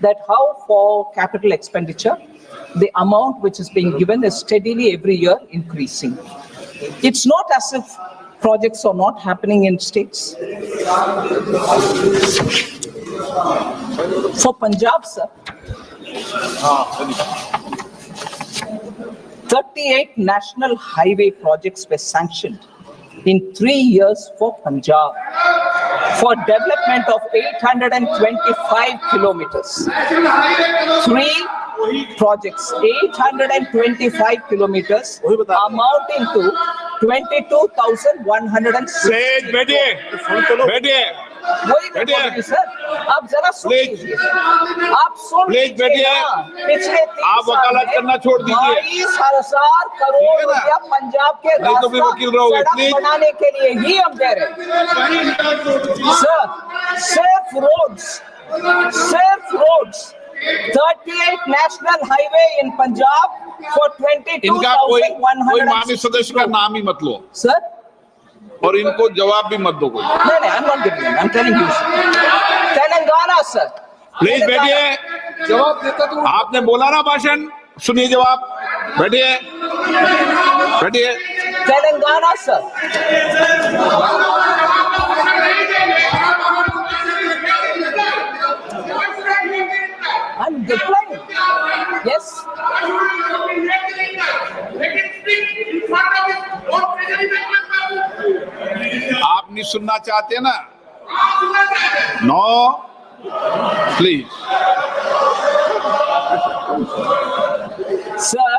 that how for capital expenditure, the amount which is being given is steadily every year increasing. It's not as if projects are not happening in states. For Punjab, sir, 38 national highway projects were sanctioned in 3 years for Punjab for development of 825 kilometers. 3 projects, 825 kilometers, amounting to 22,106. बैठिए. वही मैं बोल रही sir, आप जरा सुन लीजिए. आप सुन लीजिए ना. पिछले 3 आप वकालत करना छोड़ दीजिए. 22,000 करोड़ रुपया पंजाब के नहीं तो फिर वकील रहोगे. सड़क बनाने के लिए ही हम दे रहे हैं. Sir, safe roads, 38 national highway in Punjab for 22,106. इनका कोई माननीय सदस्य का नाम ही मत लो. सर, और इनको जवाब भी मत दो कोई. नहीं, I'm not giving. I'm telling you. Telangana, sir. Please बैठिए. जवाब देता तो आपने बोला ना भाषण, सुनिए जवाब. बैठिए. तेलंगाना, sir. replying. Yes. आप नहीं सुनना चाहते ना? No, please. Sir,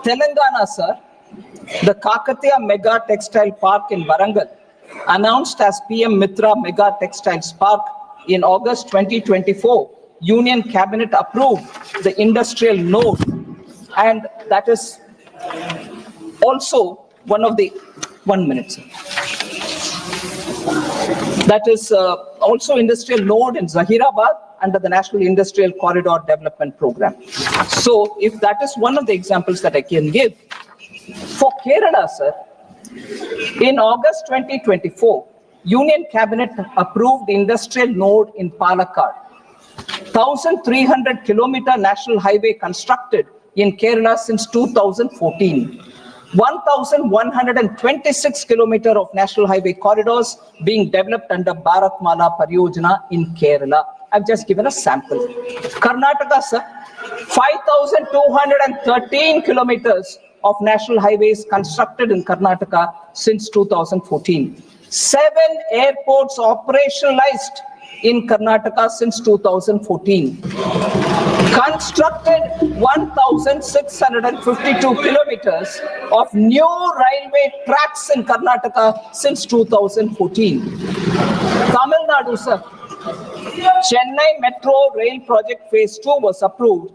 Telangana, sir, the Kakatiya Mega Textile Park in Warangal, announced as PM Mitra Mega Textiles Park in August 2024, Union Cabinet approved the industrial node, and that is also one of the, 1 minute, sir. That is also industrial node in Zahirabad under the National Industrial Corridor Development Program. So if that is one of the examples that I can give, for Kerala, sir, in August 2024, Union Cabinet approved the industrial node in Palakkad. 1,300 kilometer national highway constructed in Kerala since 2014. 1,126 kilometer of national highway corridors being developed under Bharatmala Pariyojana in Kerala. I've just given a sample. Karnataka, sir, 5,213 kilometers of national highways constructed in Karnataka since 2014. 7 airports operationalized in Karnataka since 2014. Constructed 1,652 kilometers of new railway tracks in Karnataka since 2014. Tamil Nadu, sir, Chennai Metro Rail Project Phase 2 was approved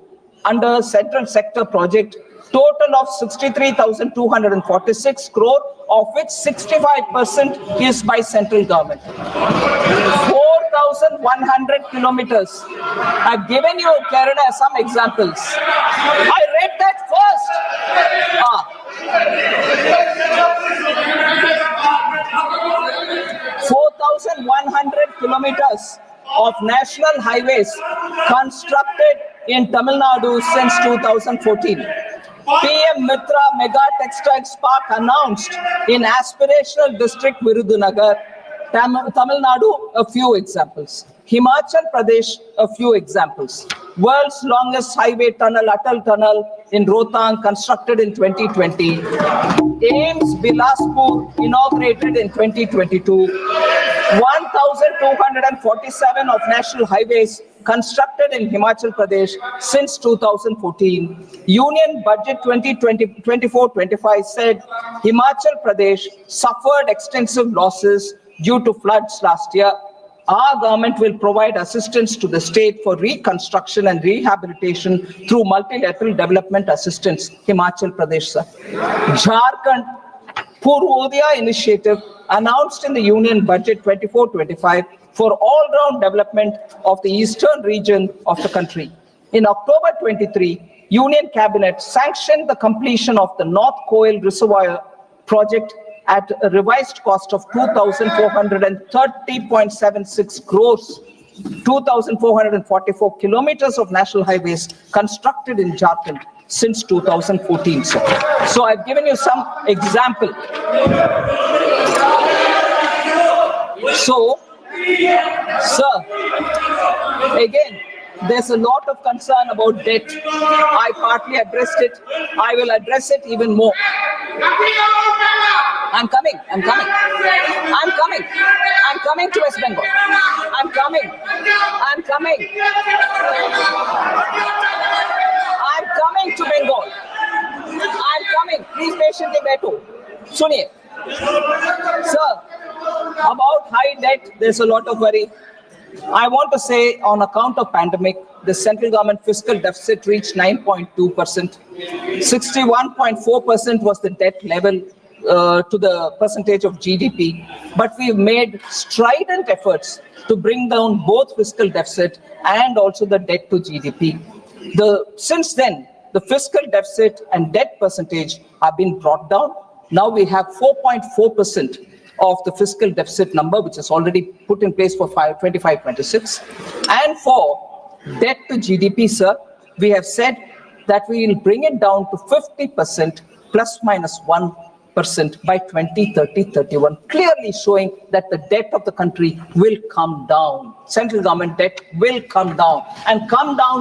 under Central Sector Project, total of 63,246 crore, of which 65% is by central government. 4,100 kilometers. I've given you, Kerala, some examples. I read that first. 4,100 kilometers of national highways constructed in Tamil Nadu since 2014. PM Mitra Mega Textiles Park announced in aspirational district Virudunagar. Tamil Nadu, a few examples. Himachal Pradesh, a few examples. World's longest highway tunnel, Atal Tunnel in Rohtang, constructed in 2020. AIIMS Bilaspur, inaugurated in 2022. 1,247 of national highways constructed in Himachal Pradesh since 2014. Union Budget 2024-25 said Himachal Pradesh suffered extensive losses due to floods last year. Our government will provide assistance to the state for reconstruction and rehabilitation through multilateral development assistance. Himachal Pradesh, sir. Jharkhand Purvodaya initiative announced in the Union Budget 24-25 for all-round development of the eastern region of the country. In October 23, Union Cabinet sanctioned the completion of the North Koil Reservoir project at a revised cost of 2,430.76 crores. 2,444 kilometers of national highways constructed in Jharkhand since 2014. So I've given you some example. So, sir, again, there's a lot of concern about debt. I partly addressed it. I will address it even more. I'm coming to West Bengal. I'm coming to Bengal. I'm coming. Please patiently wait. Suniye. Sir, about high debt, there's a lot of worry. I want to say on account of pandemic, the central government fiscal deficit reached 9.2%. 61.4% was the debt level to the percentage of GDP. But we've made strident efforts to bring down both fiscal deficit and also the debt to GDP. Since then, the fiscal deficit and debt percentage have been brought down. Now we have 4.4% of the fiscal deficit number, which is already put in place for 25-26. And for debt to GDP, sir, we have said that we will bring it down to 50% plus minus 1 by 2030-31, clearly showing that the debt of the country will come down. Central government debt will come down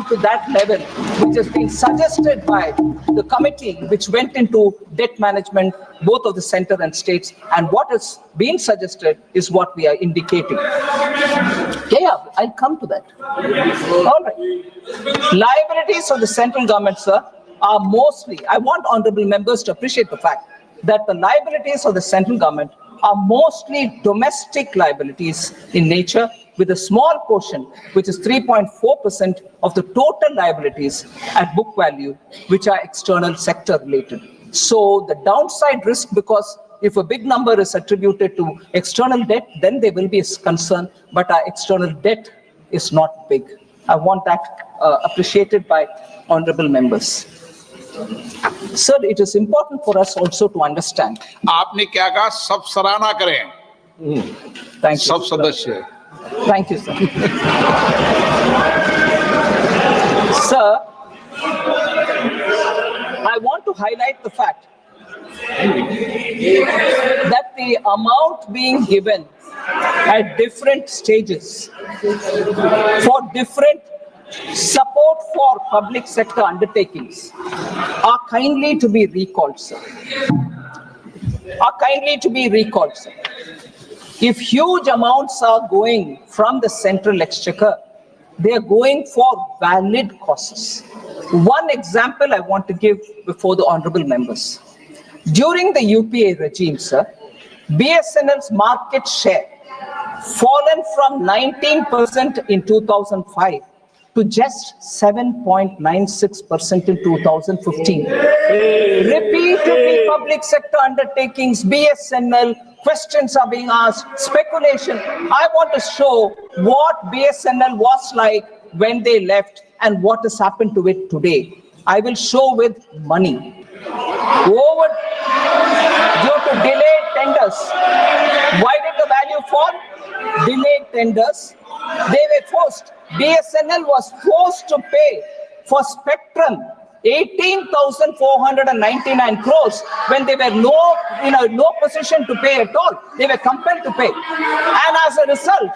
to that level which has been suggested by the committee which went into debt management, both of the center and states. And what is being suggested is what we are indicating. Yeah, I'll come to that. All right. Liabilities of the central government, sir, are mostly, I want honorable members to appreciate the fact that the liabilities of the central government are mostly domestic liabilities in nature, with a small portion, which is 3.4% of the total liabilities at book value, which are external sector related. So the downside risk, because if a big number is attributed to external debt, then there will be a concern, but our external debt is not big. I want that appreciated by honorable members. Sir, it is important for us also to understand. आपने क्या कहा? सब सराहना करें. Thank you. सब सदस्य. Thank you, sir. Sir, I want to highlight the fact that the amount being given at different stages for different support for public sector undertakings are kindly to be recalled, sir. If huge amounts are going from the central exchequer, they are going for valid causes. One example I want to give before the honorable members. During the UPA regime, sir, BSNL's market share fallen from 19% in 2005 to just 7.96% in 2015. Repeatedly, public sector undertakings, BSNL, questions are being asked, speculation. I want to show what BSNL was like when they left and what has happened to it today. I will show with money. Due to delayed tenders. Why did the value fall? Delayed tenders. They were forced. BSNL was forced to pay for spectrum 18,499 crores when they were in a low position to pay at all. They were compelled to pay. And as a result,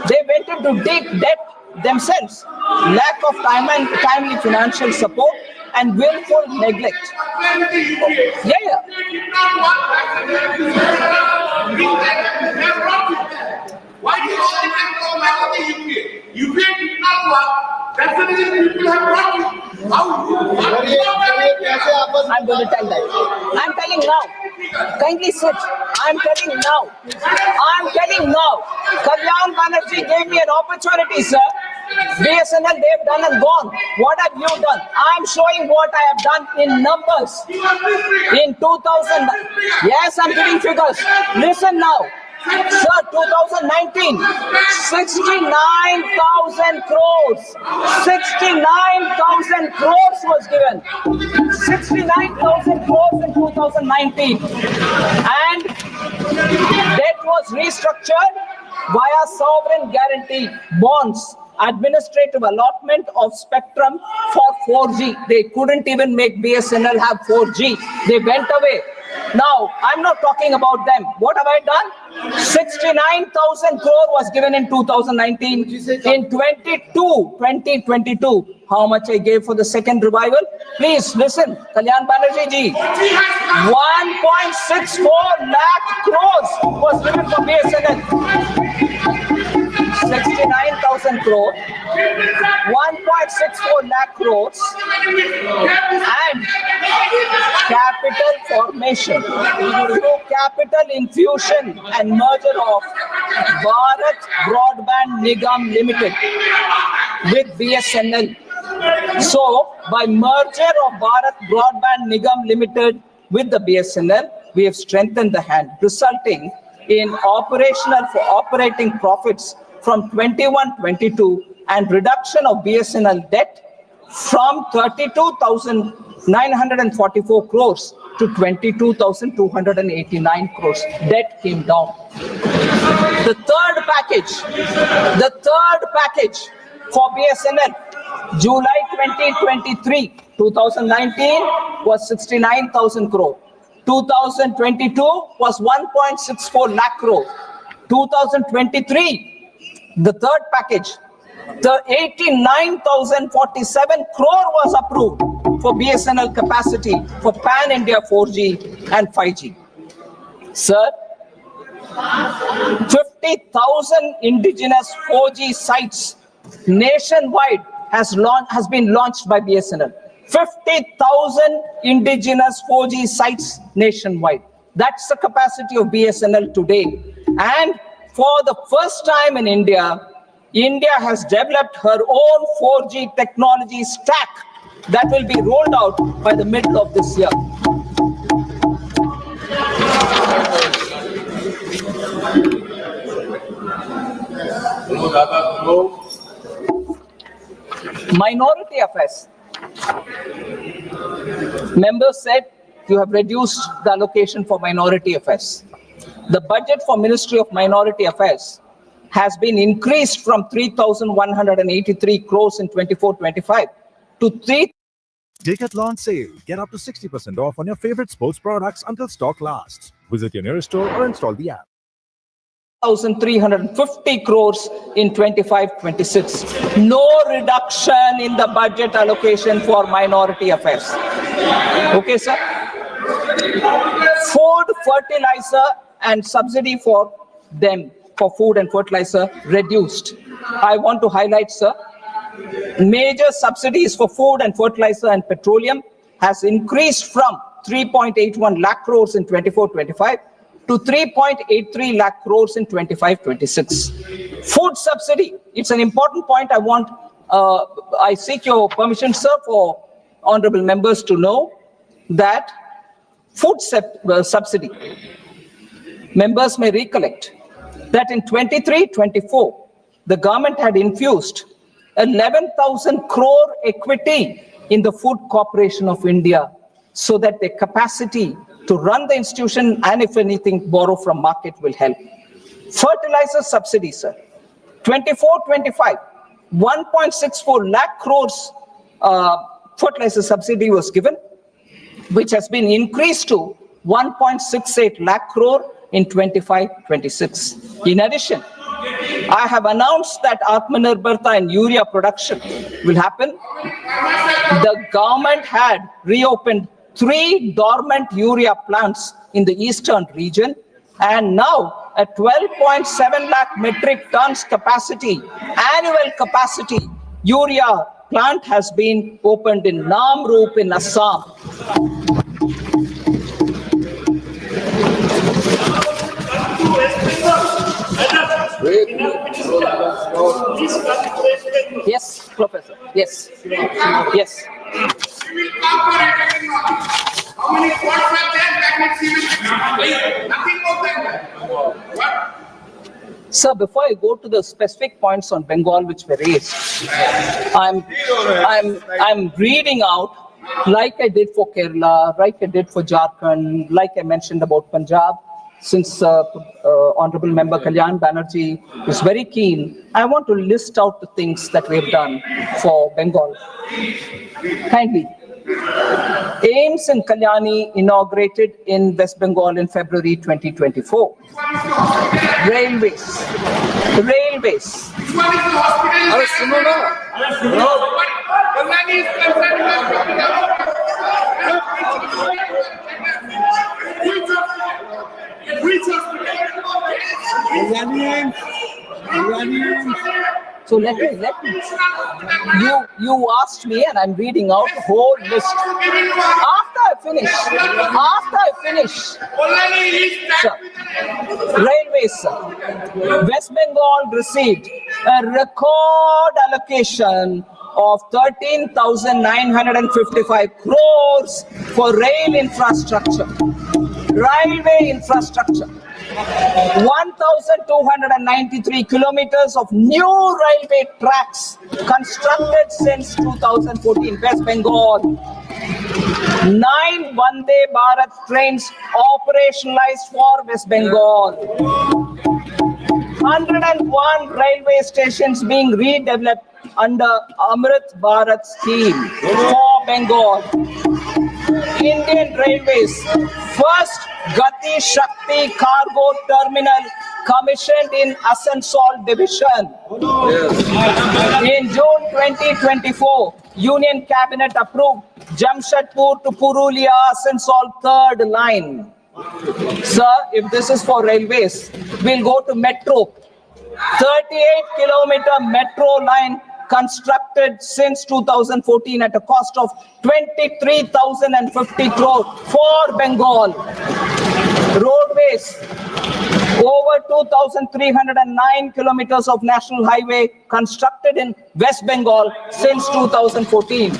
they went into deep debt themselves. Lack of timely financial support and willful neglect. Yeah. Why do you always go back to the UPA? UPA did not work. That's the reason people have brought you. How? I'm going to tell that. I'm telling now. Kindly sit. I'm telling now. Kalyan Banerjee gave me an opportunity, sir. BSNL, they've done and gone. What have you done? I'm showing what I have done in numbers. In 2000, yes, I'm giving figures. Listen now. Sir, 2019, 69,000 crores. 69,000 crores was given. 69,000 crores in 2019. And debt was restructured via sovereign guarantee bonds. Administrative allotment of spectrum for 4G. They couldn't even make BSNL have 4G. They went away. Now, I'm not talking about them. What have I done? 69,000 crore was given in 2019. In 2022, how much I gave for the second revival? Please listen, Kalyan Banerjee ji. 1.64 lakh crores was given for BSNL. 69,000 crore, 1.64 lakh crores, and capital formation through capital infusion and merger of Bharat Broadband Nigam Limited with BSNL. So, by merger of Bharat Broadband Nigam Limited with the BSNL, we have strengthened the hand, resulting in operating profits from 21-22 and reduction of BSNL debt from 32,944 crores to 22,289 crores. Debt came down. The third package for BSNL, July 2023, 2019 was 69,000 crore. 2022 was 1.64 lakh crore. 2023, the third package, the 89,047 crore was approved for BSNL capacity for pan-India 4G and 5G. Sir, 50,000 indigenous 4G sites nationwide has been launched by BSNL. 50,000 indigenous 4G sites nationwide. That's the capacity of BSNL today. And for the first time in India, India has developed her own 4G technology stack that will be rolled out by the middle of this year. Minority affairs. Members said you have reduced the allocation for minority affairs. The budget for Ministry of Minority Affairs has been increased from 3,183 crores in 24-25 to 3. Decathlon sale. Get up to 60% off on your favorite sports products until stock lasts. Visit your nearest store or install the app. 1,350 crores in 25-26. No reduction in the budget allocation for minority affairs. Okay, sir? Food, fertilizer and subsidy for them, for food and fertilizer, reduced. I want to highlight, sir, major subsidies for food and fertilizer and petroleum has increased from 3.81 lakh crores in 24-25 to 3.83 lakh crores in 25-26. Food subsidy, it's an important point I seek your permission, sir, for honorable members to know that food subsidy, members may recollect that in 23-24, the government had infused 11,000 crore equity in the Food Corporation of India so that their capacity to run the institution and, if anything, borrow from market will help. Fertilizer subsidy, sir. 24-25, 1.64 lakh crores fertilizer subsidy was given, which has been increased to 1.68 lakh crore in 25-26. In addition, I have announced that Atmanirbharta in urea production will happen. The government had reopened 3 dormant urea plants in the eastern region, and now a 12.7 lakh metric tons capacity, annual capacity, urea plant has been opened in Namrup in Assam. Yes, Professor. Yes. Yes. We will calculate how many points are there, that means we will nothing more than that. What? Sir, before I go to the specific points on Bengal which were raised, I'm reading out, like I did for Kerala, like I did for Jharkhand, like I mentioned about Punjab. Since Honorable Member Kalyan Banerjee is very keen, I want to list out the things that we have done for Bengal. Kindly. AIMS in Kalyani inaugurated in West Bengal in February 2024. Railways. Which one is the hospital? Kalyani is concerned Which So let me. You asked me, and I'm reading out the whole list. After I finish, sir, railways, sir. West Bengal received a record allocation of 13,955 crores for rail infrastructure, railway infrastructure. 1,293 kilometers of new railway tracks constructed since 2014, West Bengal. 9 Vande Bharat trains operationalized for West Bengal. 101 railway stations being redeveloped under Amrit Bharat scheme for Bengal. Indian Railways first Gati Shakti cargo terminal commissioned in Asansol division. In June 2024, Union Cabinet approved Jamshedpur to Purulia Asansol third line. Sir, if this is for railways, we'll go to metro. 38-kilometer metro line constructed since 2014 at a cost of 23,050 crore for Bengal. Roadways, over 2,309 kilometers of national highway constructed in West Bengal since 2014.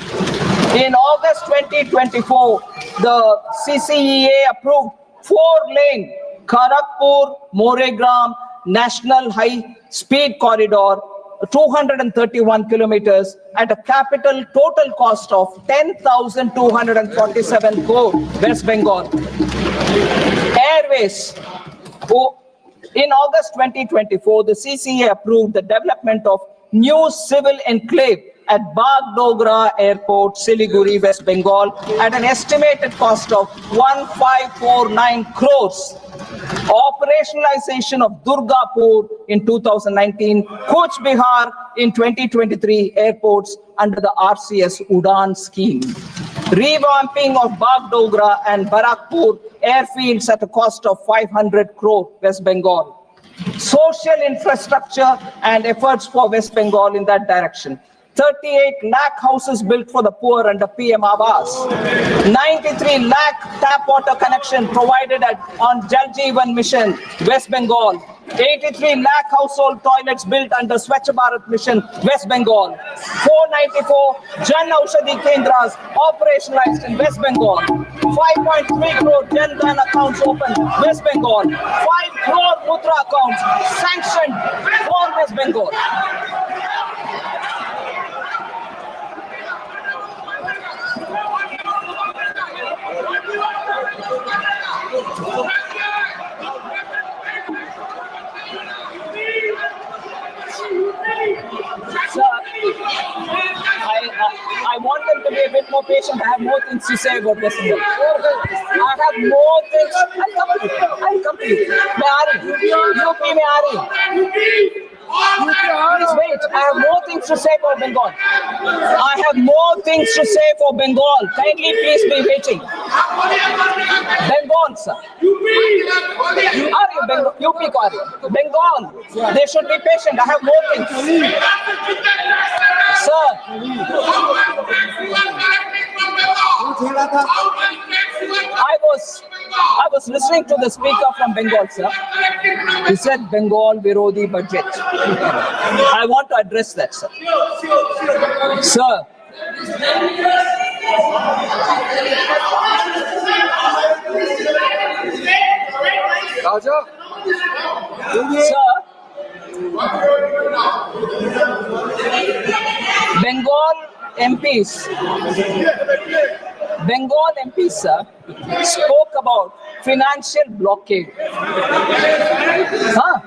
In August 2024, the CCEA approved 4-lane Kharagpur-Moregram National High Speed Corridor, 231 kilometers at a capital total cost of 10,247 crore, West Bengal. Airways. In August 2024, the CCA approved the development of new civil enclave at Bagdogra Airport, Siliguri, West Bengal, at an estimated cost of 1549 crores. Operationalization of Durgapur in 2019, Kuch Bihar in 2023 airports under the RCS Udan scheme. Revamping of Bagdogra and Barakpur airfields at a cost of 500 crore, West Bengal. Social infrastructure and efforts for West Bengal in that direction. 38 lakh houses built for the poor under PM Awas. 93 lakh tap water connection provided on Jal Jeevan Mission, West Bengal. 83 lakh household toilets built under Swachh Bharat Mission, West Bengal. 494 Jan Aushadhi Kendras operationalized in West Bengal. 5.3 crore Jan Dhan accounts opened, West Bengal. 5 crore Mudra accounts sanctioned for West Bengal. Sir, I want them to be a bit more patient. I have more things to say about West Bengal. I have more things. I'll come to you. मैं आ रही हूँ. UP में आ रही हूँ. Please wait. I have more things to say about Bengal. I have more things to say for Bengal. Kindly please be waiting. Bengal, sir. UP को आ रही हूँ. Bengal. They should be patient. I have more things. Sir. I was listening to the speaker from Bengal, sir. He said Bengal Virodi budget. I want to address that, sir. Sir. Sir. Bengal MPs, sir, spoke about financial blockade. Huh?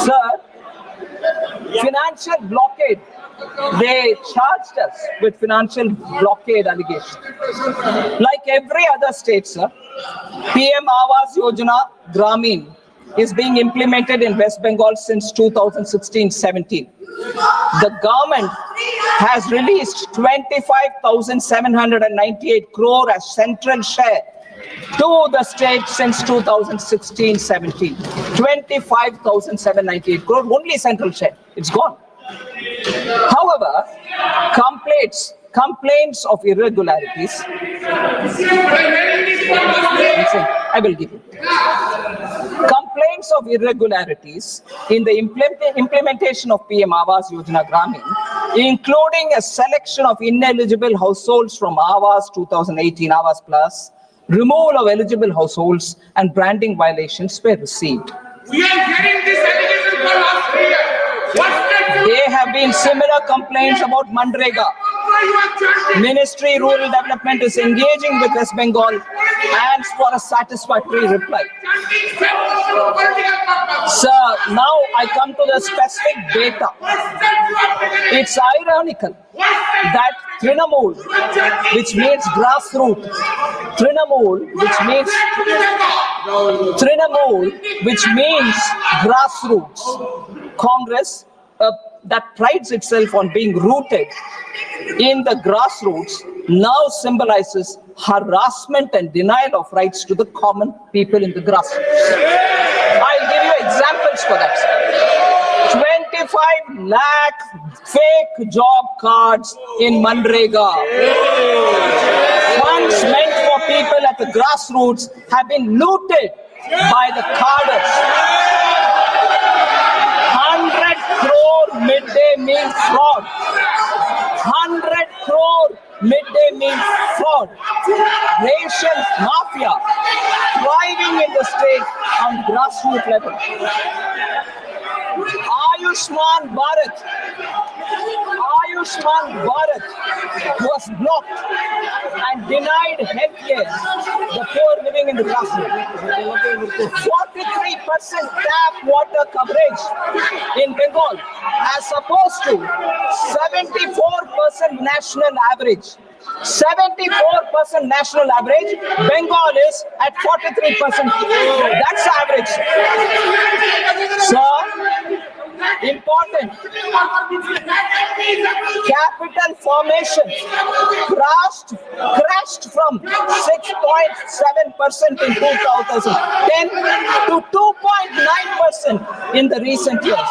Sir, financial blockade. They charged us with financial blockade allegation. Like every other state, sir, PM Awas Yojana Gramin is being implemented in West Bengal since 2016-17. The government has released 25,798 crore as central share to the state since 2016-17. 25,798 crore, only central share. It's gone. However, complaints of irregularities. I will give you. Complaints of irregularities in the implementation of PM Awas Yojana Gramin, including a selection of ineligible households from Awas 2018 Awas Plus, removal of eligible households, and branding violations were received. We are hearing this allegation for last 3 years. There have been similar complaints about Mandrega. Ministry Rural Development is engaging with West Bengal and for a satisfactory reply. Sir, now I come to the specific data. It's ironical that Trinamool, which means grassroots, which means grassroots, Congress that prides itself on being rooted in the grassroots now symbolizes harassment and denial of rights to the common people in the grassroots. I'll give you examples for that, sir. 25 lakh fake job cards in Manrega. Funds meant for people at the grassroots have been looted by the carders. 100 crore midday meal fraud. 100 crore midday meal fraud. Ration mafia thriving in the state on grassroots level. Ayushman Bharat was blocked and denied healthcare the poor living in the grassroots. 43% tap water coverage in Bengal as opposed to 74% national average. 74% national average, Bengal is at 43%. That's average. So, important. Capital formation crashed from 6.7% in 2010 to 2.9% in the recent years.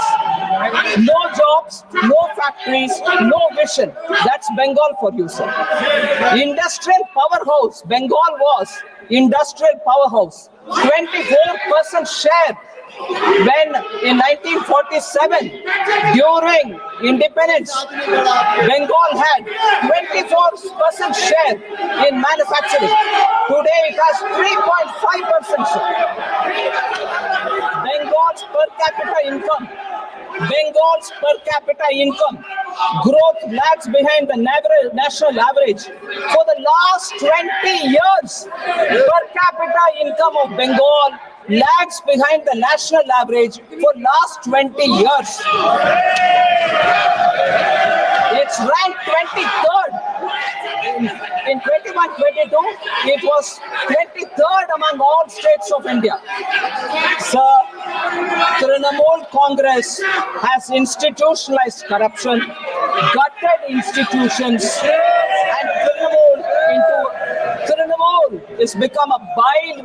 No jobs, no factories, no vision. That's Bengal for you, sir. Industrial powerhouse. Bengal was industrial powerhouse. 24% share. When in 1947, during independence, Bengal had 24% share in manufacturing. Today it has 3.5% share. Bengal's per capita income growth lags behind the national average. For the last 20 years, per capita income of Bengal lags behind the national average for last 20 years. It's ranked 23rd. In 21-22, it was 23rd among all states of India. Sir, Trinamool Congress has institutionalized corruption, gutted institutions, and Trinamool has become a bile